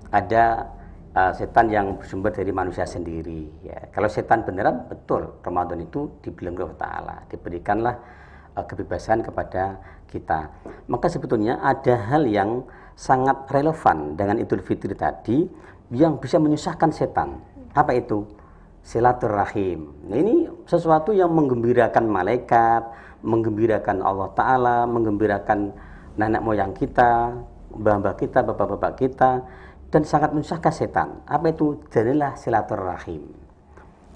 ada setan yang bersumber dari manusia sendiri ya. Kalau setan beneran betul Ramadan itu dibelenggu Allah Ta'ala, diberikanlah kebebasan kepada kita. Maka sebetulnya ada hal yang sangat relevan dengan Idul Fitri tadi yang bisa menyusahkan setan. Apa itu? Silaturahim. Nah, ini sesuatu yang menggembirakan malaikat, menggembirakan Allah Ta'ala, menggembirakan nenek moyang kita, mbah-mbah kita, bapak-bapak kita, dan sangat menyusahkan setan. Apa itu? Jadilah silaturahim.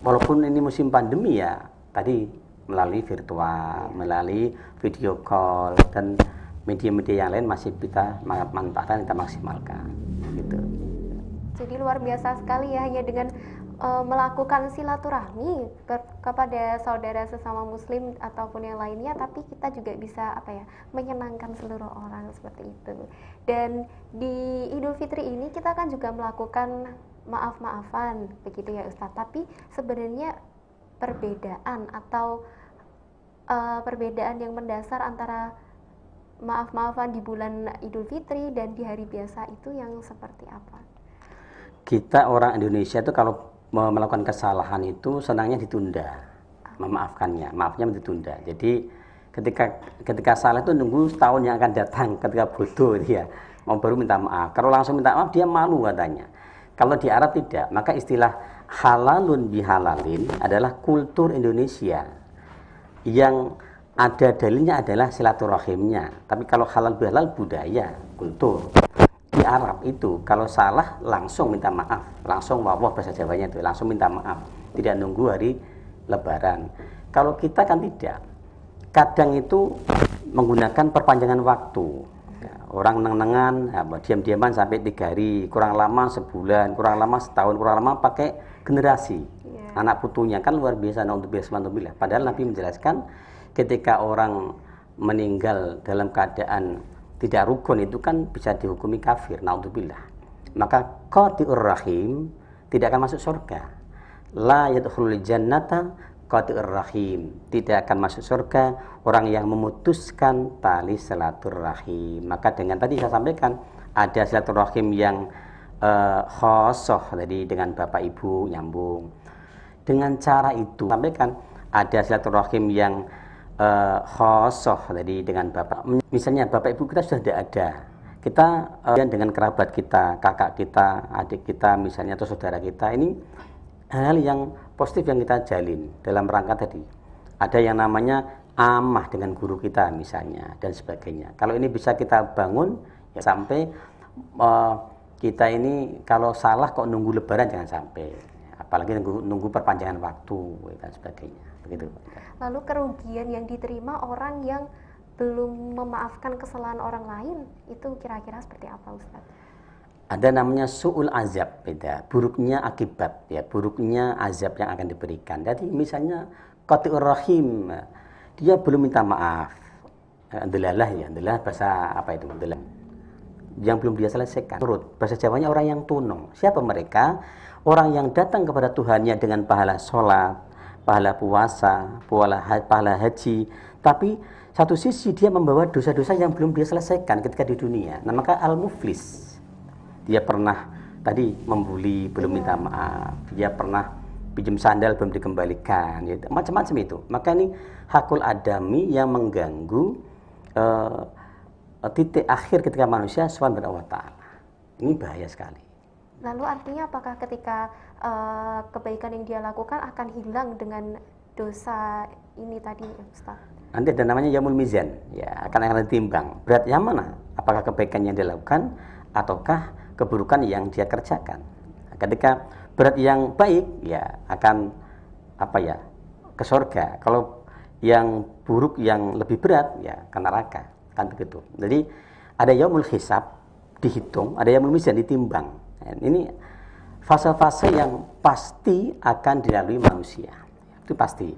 Walaupun ini musim pandemi ya, tadi melalui virtual, melalui video call, dan media-media yang lain masih kita manfaatkan, kita maksimalkan. Gitu. Jadi luar biasa sekali ya, hanya dengan melakukan silaturahmi kepada saudara sesama muslim ataupun yang lainnya, tapi kita juga bisa menyenangkan seluruh orang seperti itu. Dan di Idul Fitri ini kita kan juga melakukan maaf-maafan begitu ya Ustadz, tapi sebenarnya perbedaan atau perbedaan yang mendasar antara maaf-maafan di bulan Idul Fitri dan di hari biasa itu yang seperti apa? Kita orang Indonesia itu kalau melakukan kesalahan itu senangnya ditunda, memaafkannya, maafnya ditunda. Jadi ketika salah itu nunggu setahun yang akan datang, ketika butuh dia mau baru minta maaf. Kalau langsung minta maaf dia malu katanya. Kalau di Arab tidak, maka istilah halalun bihalalin adalah kultur Indonesia yang ada dalilnya adalah silaturahimnya. Tapi kalau halal bihalal budaya, kultur. Di Arab itu kalau salah langsung minta maaf, langsung wawah bahasa Jawanya itu, langsung minta maaf, tidak nunggu hari Lebaran. Kalau kita kan tidak, kadang itu menggunakan perpanjangan waktu. Orang neng-nengan, diam-diaman sampai 3 hari, kurang lama sebulan, kurang lama setahun, kurang lama pakai generasi. Anak putunya kan luar biasa, na'udzubillah. Padahal Nabi menjelaskan ketika orang meninggal dalam keadaan tidak rukun itu kan bisa dihukumi kafir, na'udzubillah. Maka qati'ur rahim tidak akan masuk surga. La yadkhulul jannata qati'ur rahim. Tidak akan masuk surga orang yang memutuskan tali silaturahim. Maka dengan tadi saya sampaikan ada silaturahim yang khosoh tadi dengan bapak ibu nyambung. Dengan cara itu sampaikan ada silaturahim yang khosoh tadi dengan bapak, misalnya bapak ibu kita sudah tidak ada, kita dengan kerabat kita, kakak kita, adik kita misalnya, atau saudara kita, ini hal yang positif yang kita jalin dalam rangka tadi ada yang namanya amah dengan guru kita misalnya dan sebagainya. Kalau ini bisa kita bangun ya, sampai kita ini kalau salah kok nunggu Lebaran jangan sampai, apalagi nunggu perpanjangan waktu dan sebagainya begitu. Lalu kerugian yang diterima orang yang belum memaafkan kesalahan orang lain itu kira-kira seperti apa Ustaz? Ada namanya su'ul azab, beda, buruknya akibat ya, buruknya azab yang akan diberikan. Jadi misalnya qati'ur rahim, dia belum minta maaf, delalah ya, delalah bahasa apa itu, delalah yang belum dia selesaikan. Turut bahasa Jawanya orang yang tunong. Siapa mereka? Orang yang datang kepada Tuhannya dengan pahala sholat, pahala puasa, pahala haji, tapi satu sisi dia membawa dosa-dosa yang belum dia selesaikan ketika di dunia. Nah, maka al-muflis, dia pernah tadi membuli belum minta maaf, dia pernah pinjam sandal belum dikembalikan, gitu. Macam-macam itu. Maka ini hakul adami yang mengganggu titik akhir ketika manusia subhanahu wa ta'ala. Ini bahaya sekali. Lalu artinya apakah ketika kebaikan yang dia lakukan akan hilang dengan dosa ini tadi Ustaz? Nanti ada namanya yaumul mizan, ya akan ditimbang. Berat yang mana? Apakah kebaikan yang dia lakukan ataukah keburukan yang dia kerjakan? Ketika berat yang baik ya akan ke surga. Kalau yang buruk yang lebih berat ya ke neraka, kan begitu. Jadi ada yaumul hisab dihitung, ada yaumul mizan ditimbang. Ini fase-fase yang pasti akan dilalui manusia, itu pasti.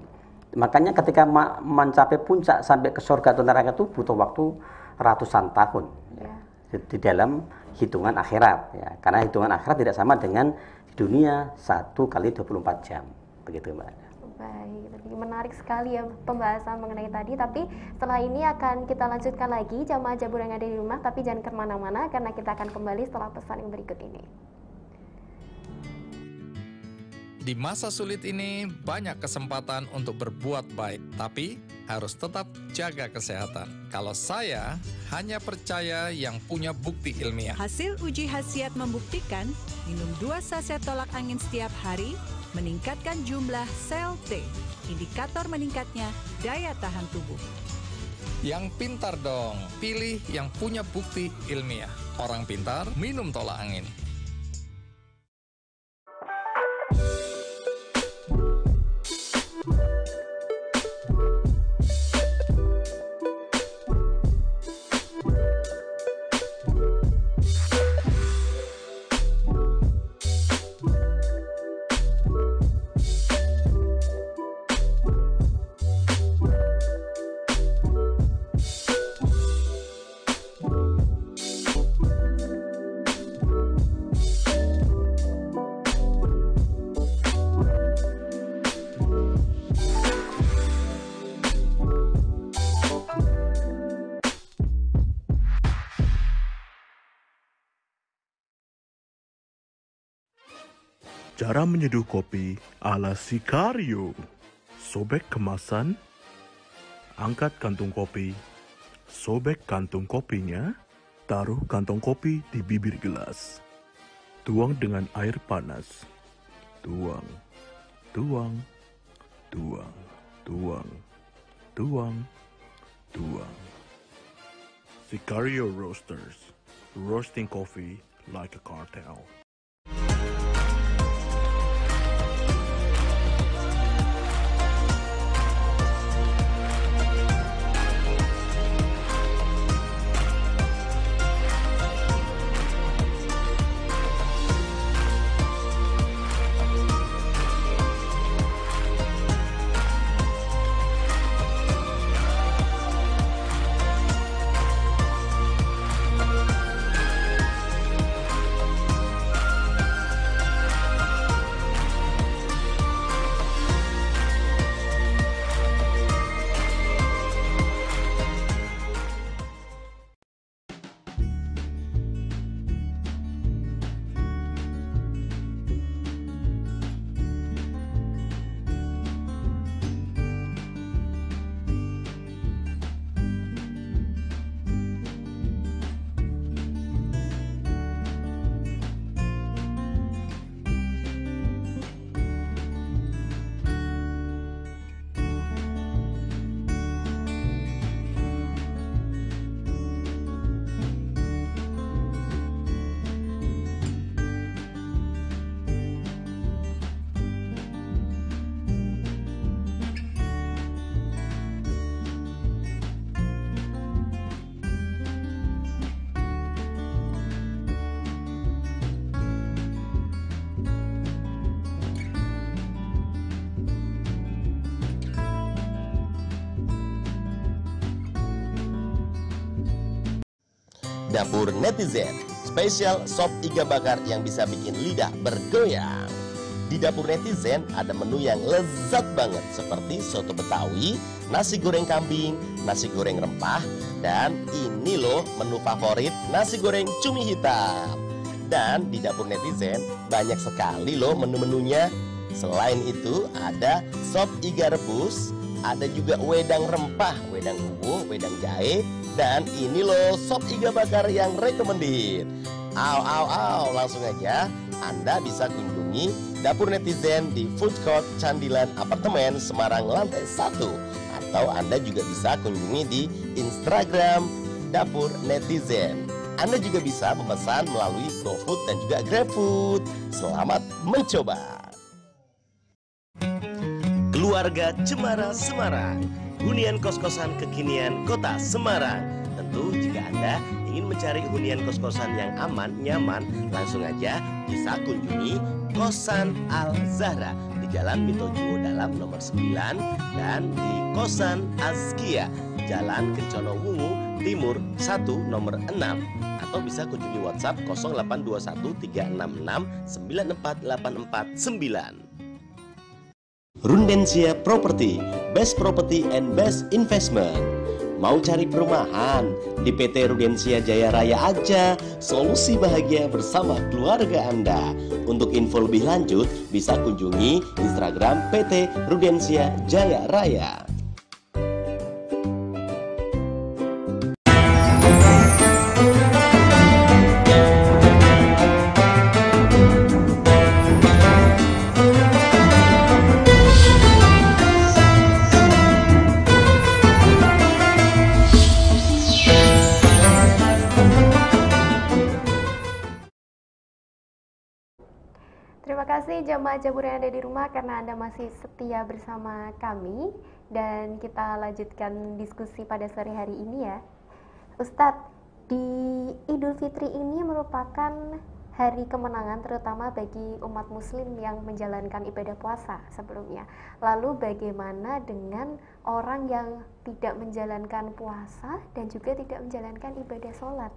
Makanya ketika mencapai puncak sampai ke surga atau neraka itu butuh waktu ratusan tahun ya, di dalam hitungan akhirat ya. Karena hitungan akhirat tidak sama dengan di dunia 1 kali 24 jam begitu Mbak. Baik, jadi menarik sekali ya pembahasan mengenai tadi. Tapi setelah ini akan kita lanjutkan lagi jamaah Jabur yang ada di rumah. Tapi jangan kemana-mana karena kita akan kembali setelah pesan yang berikut ini. Di masa sulit ini banyak kesempatan untuk berbuat baik, tapi harus tetap jaga kesehatan. Kalau saya hanya percaya yang punya bukti ilmiah. Hasil uji khasiat membuktikan minum 2 saset tolak angin setiap hari meningkatkan jumlah sel T, indikator meningkatnya daya tahan tubuh. Yang pintar dong, pilih yang punya bukti ilmiah. Orang pintar minum tolak angin. Cara menyeduh kopi ala Sicario. Sobek kemasan, angkat kantung kopi, sobek kantung kopinya, taruh kantong kopi di bibir gelas. Tuang dengan air panas. Tuang, tuang, tuang, tuang, tuang, tuang. Sicario Roasters. Roasting coffee like a cartel. Dapur Netizen, spesial sop iga bakar yang bisa bikin lidah bergoyang. Di Dapur Netizen ada menu yang lezat banget seperti soto Betawi, nasi goreng kambing, nasi goreng rempah, dan ini loh menu favorit, nasi goreng cumi hitam. Dan di Dapur Netizen banyak sekali loh menu-menunya. Selain itu ada sop iga rebus, ada juga wedang rempah, wedang uwo, wedang jahe, dan ini loh sop iga bakar yang recommended. Langsung aja Anda bisa kunjungi Dapur Netizen di Food Court Candilan Apartemen Semarang lantai 1. Atau Anda juga bisa kunjungi di Instagram Dapur Netizen. Anda juga bisa memesan melalui GoFood dan juga GrabFood. Selamat mencoba. Keluarga Cemara Semarang, hunian kos-kosan kekinian Kota Semarang. Tentu jika Anda ingin mencari hunian kos-kosan yang aman, nyaman, langsung aja bisa kunjungi Kosan Al Zahra di Jalan Minto Juwo Dalam nomor 9 dan di Kosan Azkia Jalan Kencono Wungu Timur 1 nomor 6, atau bisa kunjungi WhatsApp 082136694849. Rundensia Property, Best Property and Best Investment. Mau cari perumahan? Di PT Rudensia Jaya Raya aja, solusi bahagia bersama keluarga Anda. Untuk info lebih lanjut, bisa kunjungi Instagram PT Rudensia Jaya Raya. Terima kasih jamaah Jabur yang ada di rumah karena Anda masih setia bersama kami dan kita lanjutkan diskusi pada sore hari ini ya. Ustadz, di Idul Fitri ini merupakan hari kemenangan terutama bagi umat muslim yang menjalankan ibadah puasa sebelumnya. Lalu bagaimana dengan orang yang tidak menjalankan puasa dan juga tidak menjalankan ibadah sholat?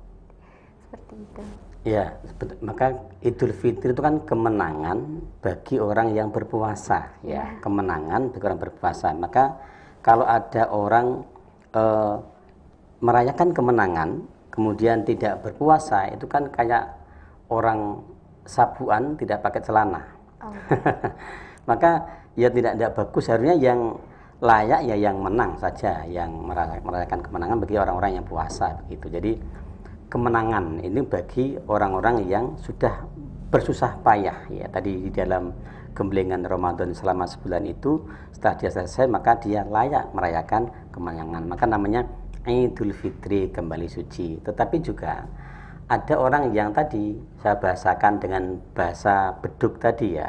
Seperti itu. Ya, maka Idul Fitri itu kan kemenangan bagi orang yang berpuasa, ya, kemenangan bagi orang berpuasa. Maka kalau ada orang merayakan kemenangan, kemudian tidak berpuasa, itu kan kayak orang sabuan tidak pakai celana. Oh. Maka ya tidak bagus, harusnya yang layak ya yang menang saja, yang merayakan kemenangan bagi orang-orang yang puasa begitu. Jadi kemenangan ini bagi orang-orang yang sudah bersusah payah ya, tadi di dalam gemblengan Ramadan selama sebulan itu, setelah dia selesai maka dia layak merayakan kemenangan, maka namanya Idul Fitri, kembali suci. Tetapi juga ada orang yang tadi saya bahasakan dengan bahasa beduk tadi ya,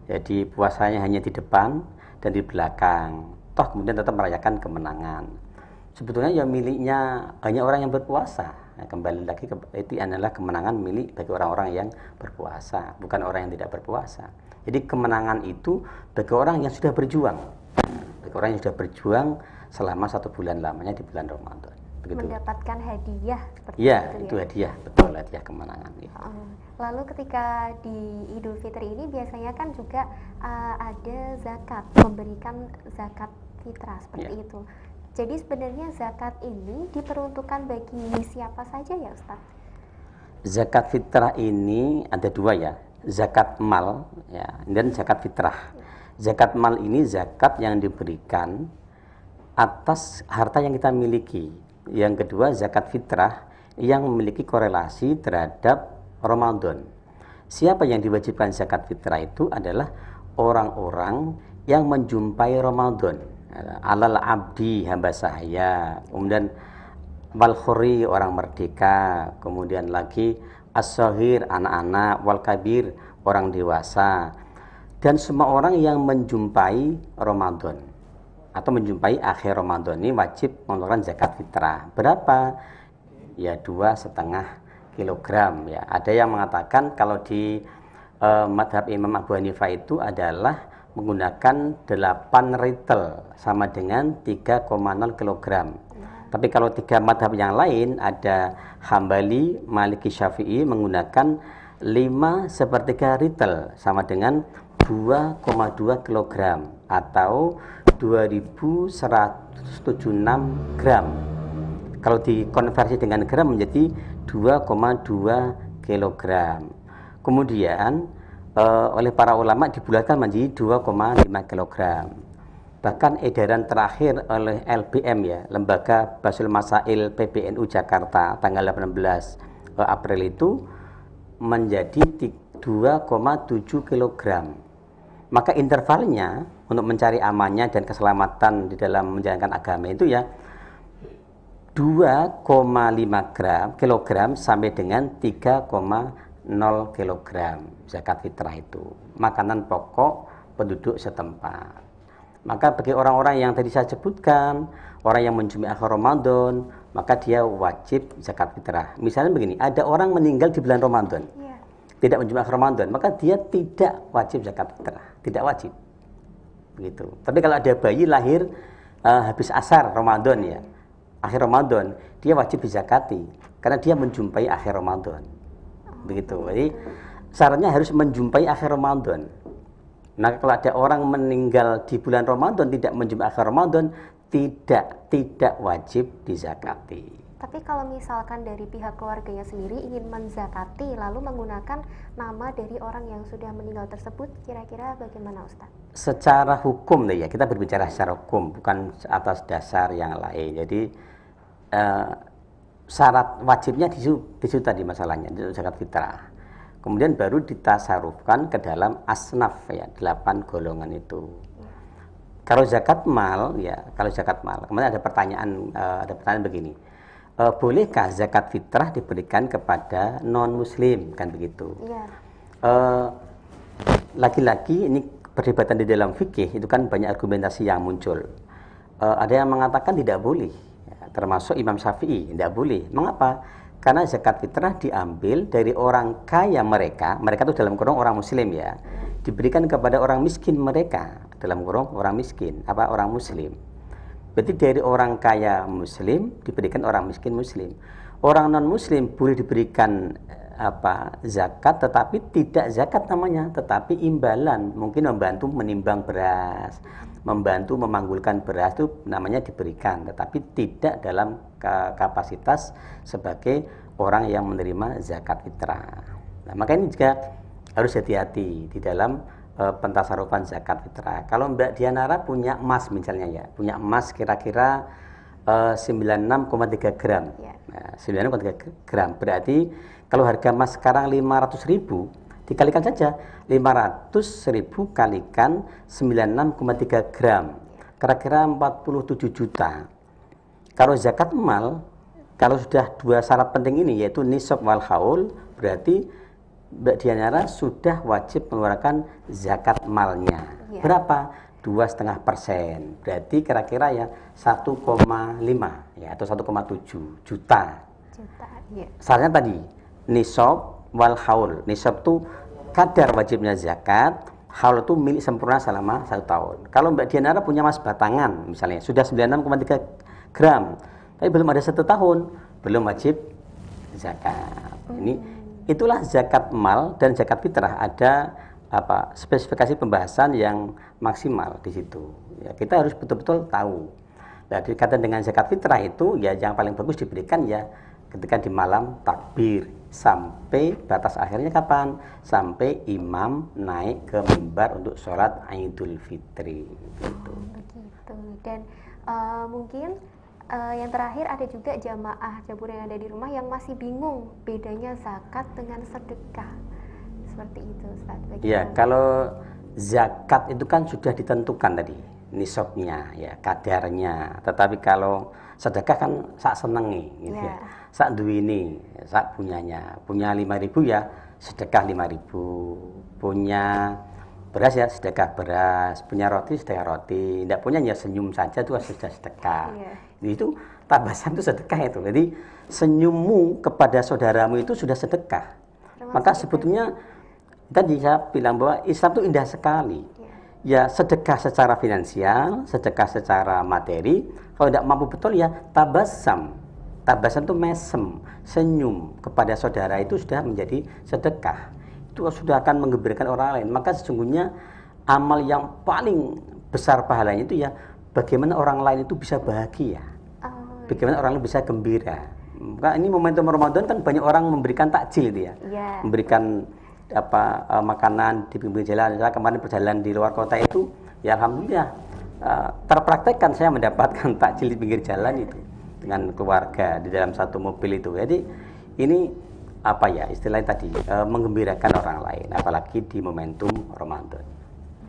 jadi puasanya hanya di depan dan di belakang, toh kemudian tetap merayakan kemenangan. Sebetulnya ya miliknya hanya orang yang berpuasa. Nah, kembali lagi itu adalah kemenangan milik bagi orang-orang yang berpuasa, bukan orang yang tidak berpuasa. Jadi kemenangan itu bagi orang yang sudah berjuang, bagi orang yang sudah berjuang selama 1 bulan lamanya di bulan Ramadan. Begitu. Mendapatkan hadiah seperti itu ya? Hadiah, betul, hadiah kemenangan. Gitu. Lalu ketika di Idul Fitri ini biasanya kan juga ada zakat, memberikan zakat fitrah seperti itu. Jadi sebenarnya zakat ini diperuntukkan bagi siapa saja ya Ustaz? Zakat fitrah ini ada 2 ya, zakat mal ya, dan zakat fitrah. Zakat mal ini zakat yang diberikan atas harta yang kita miliki. Yang kedua zakat fitrah yang memiliki korelasi terhadap Ramadan. Siapa yang diwajibkan zakat fitrah itu adalah orang-orang yang menjumpai Ramadan. Alal abdi, hamba sahaya, kemudian wal khuri, orang merdeka, kemudian lagi as-saghir, anak-anak, wal kabir, orang dewasa, dan semua orang yang menjumpai Ramadan atau menjumpai akhir Ramadan ini wajib mengeluarkan zakat fitrah. Berapa? Ya 2,5 kilogram ya. Ada yang mengatakan kalau di madhab Imam Abu Hanifah itu adalah menggunakan 8 ritel sama dengan 3,0 kg. Tapi kalau 3 madhab yang lain ada Hambali, Maliki, Syafi'i menggunakan 5/3 ritel sama dengan 2,2 kg atau 2176 gram. Kalau dikonversi dengan gram menjadi 2,2 kg. Kemudian oleh para ulama dibulatkan menjadi 2,5 kg. Bahkan edaran terakhir oleh LBM ya, Lembaga Basul Masail PBNU Jakarta tanggal 18 April itu menjadi 2,7 kg. Maka intervalnya untuk mencari amannya dan keselamatan di dalam menjalankan agama itu ya 2,5 kilogram sampai dengan 3,0 kilogram zakat fitrah itu makanan pokok penduduk setempat. Maka bagi orang-orang yang tadi saya sebutkan, orang yang menjumpai akhir Ramadan, maka dia wajib zakat fitrah. Misalnya begini, ada orang meninggal di bulan Ramadan, tidak menjumpai akhir Ramadan, maka dia tidak wajib zakat fitrah, tidak wajib. Begitu. Tapi kalau ada bayi lahir habis asar Ramadan ya, akhir Ramadan, dia wajib dizakati karena dia menjumpai akhir Ramadan. Begitu. Jadi syaratnya harus menjumpai akhir Ramadan. Nah, kalau ada orang meninggal di bulan Ramadan tidak menjumpai akhir Ramadan, tidak wajib dizakati. Tapi kalau misalkan dari pihak keluarganya sendiri ingin menzakati lalu menggunakan nama dari orang yang sudah meninggal tersebut, kira-kira bagaimana Ustaz? Secara hukum ya, kita berbicara secara hukum, bukan atas dasar yang lain. Jadi syarat wajibnya di situ tadi masalahnya, di zakat fitrah. Kemudian baru ditasarufkan ke dalam asnaf ya, 8 golongan itu. Kalau zakat mal ya, kemudian ada pertanyaan begini. Bolehkah zakat fitrah diberikan kepada non muslim, kan begitu? lagi-lagi ini perdebatan di dalam fikih itu kan banyak argumentasi yang muncul. Ada yang mengatakan tidak boleh, ya, termasuk Imam Syafi'i tidak boleh. Mengapa? Karena zakat fitrah diambil dari orang kaya mereka itu dalam kurung orang muslim ya, diberikan kepada orang miskin mereka, dalam kurung orang miskin, orang muslim. Berarti dari orang kaya muslim diberikan orang miskin muslim. Orang non muslim boleh diberikan zakat, tetapi tidak zakat namanya, tetapi imbalan, mungkin membantu menimbang beras, membantu memanggulkan beras, itu namanya diberikan, tetapi tidak dalam kapasitas sebagai orang yang menerima zakat fitrah. Nah, maka ini juga harus hati-hati di dalam pentasarufan zakat fitrah. Kalau Mbak Dianara punya emas misalnya ya, punya emas kira-kira 96,3 gram. Nah, 96,3 gram berarti kalau harga emas sekarang 500.000, dikalikan saja 500.000 kalikan 96,3 gram, kira-kira 47 juta. Kalau zakat mal, kalau sudah dua syarat penting ini yaitu nisab wal haul, berarti Mbak Dianara sudah wajib mengeluarkan zakat malnya. Ya. Berapa? 2,5%. Berarti kira-kira ya 1,5 ya atau 1,7 juta. Ya. Syaratnya tadi nisab wal haul. Nisab itu kadar wajibnya zakat, haul itu milik sempurna selama 1 tahun. Kalau Mbak Dianara punya emas batangan misalnya sudah 96,3 gram, tapi belum ada 1 tahun, belum wajib zakat. Ini itulah zakat mal dan zakat fitrah, ada spesifikasi pembahasan yang maksimal di situ. Ya, kita harus betul-betul tahu. Nah, dikatakan dengan zakat fitrah itu ya yang paling bagus diberikan ya ketika di malam takbir sampai batas akhirnya kapan? Sampai imam naik ke mimbar untuk sholat Idul Fitri. Gitu. Begitu. Dan mungkin yang terakhir ada juga jamaah Jabur yang ada di rumah yang masih bingung bedanya zakat dengan sedekah. Seperti itu, Ustaz. Ya, kalau zakat itu kan sudah ditentukan tadi nisabnya, ya kadarnya. Tetapi kalau sedekah kan sak senengi, gitu ya. Sak duwini, sak punyanya. Punya 5.000 ya sedekah 5.000. Punya beras ya sedekah beras. Punya roti sedekah roti. Tidak punya ya senyum saja itu sudah sedekah. Jadi itu tabasan itu sedekah itu. Jadi senyummu kepada saudaramu itu sudah sedekah. Maka sebetulnya tadi saya bilang bahwa Islam itu indah sekali. Ya sedekah secara finansial, sedekah secara materi. Kalau tidak mampu betul ya tabasam. Tabasam itu mesem, senyum kepada saudara itu sudah menjadi sedekah. Itu sudah akan menggembirakan orang lain. Maka sesungguhnya amal yang paling besar pahalanya itu ya bagaimana orang lain itu bisa bahagia. Bagaimana orang lain bisa gembira. Maka ini momentum Ramadan kan banyak orang memberikan takjil itu ya. Memberikan makanan di pinggir jalan. Saya kemarin perjalanan di luar kota itu ya alhamdulillah terpraktekkan saya mendapatkan takjil di pinggir jalan itu dengan keluarga di dalam satu mobil itu. Jadi ini istilahnya tadi menggembirakan orang lain apalagi di momentum Ramadan.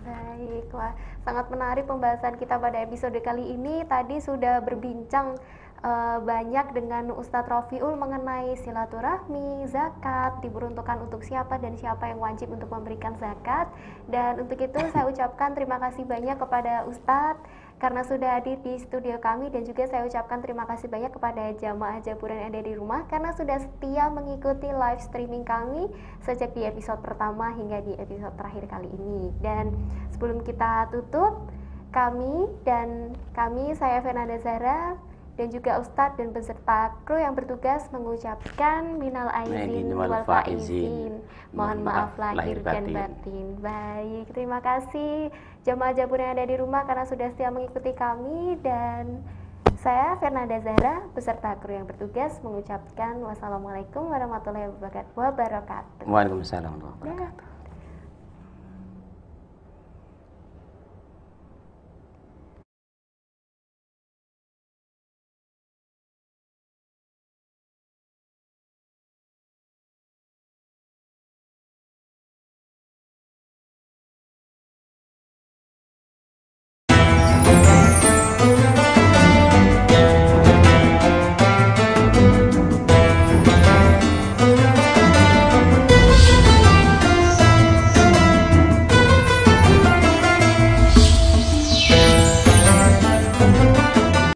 Baiklah, sangat menarik pembahasan kita pada episode kali ini. Tadi sudah berbincang banyak dengan Ustadz Rafiul mengenai silaturahmi, zakat, diperuntukkan untuk siapa dan siapa yang wajib untuk memberikan zakat. Dan untuk itu saya ucapkan terima kasih banyak kepada Ustadz karena sudah hadir di studio kami, dan juga saya ucapkan terima kasih banyak kepada jamaah Jaburan yang ada di rumah karena sudah setia mengikuti live streaming kami sejak di episode pertama hingga di episode terakhir kali ini. Dan sebelum kita tutup, saya Fernanda Zara dan juga Ustadz dan beserta kru yang bertugas mengucapkan minal aizin wal faizin. Mohon maaf lahir dan batin. Baik, terima kasih jamaah Jabur yang ada di rumah karena sudah setia mengikuti kami, dan saya Fernanda Zara beserta kru yang bertugas mengucapkan wassalamualaikum warahmatullahi wabarakatuh. Waalaikumsalam warahmatullahi wabarakatuh.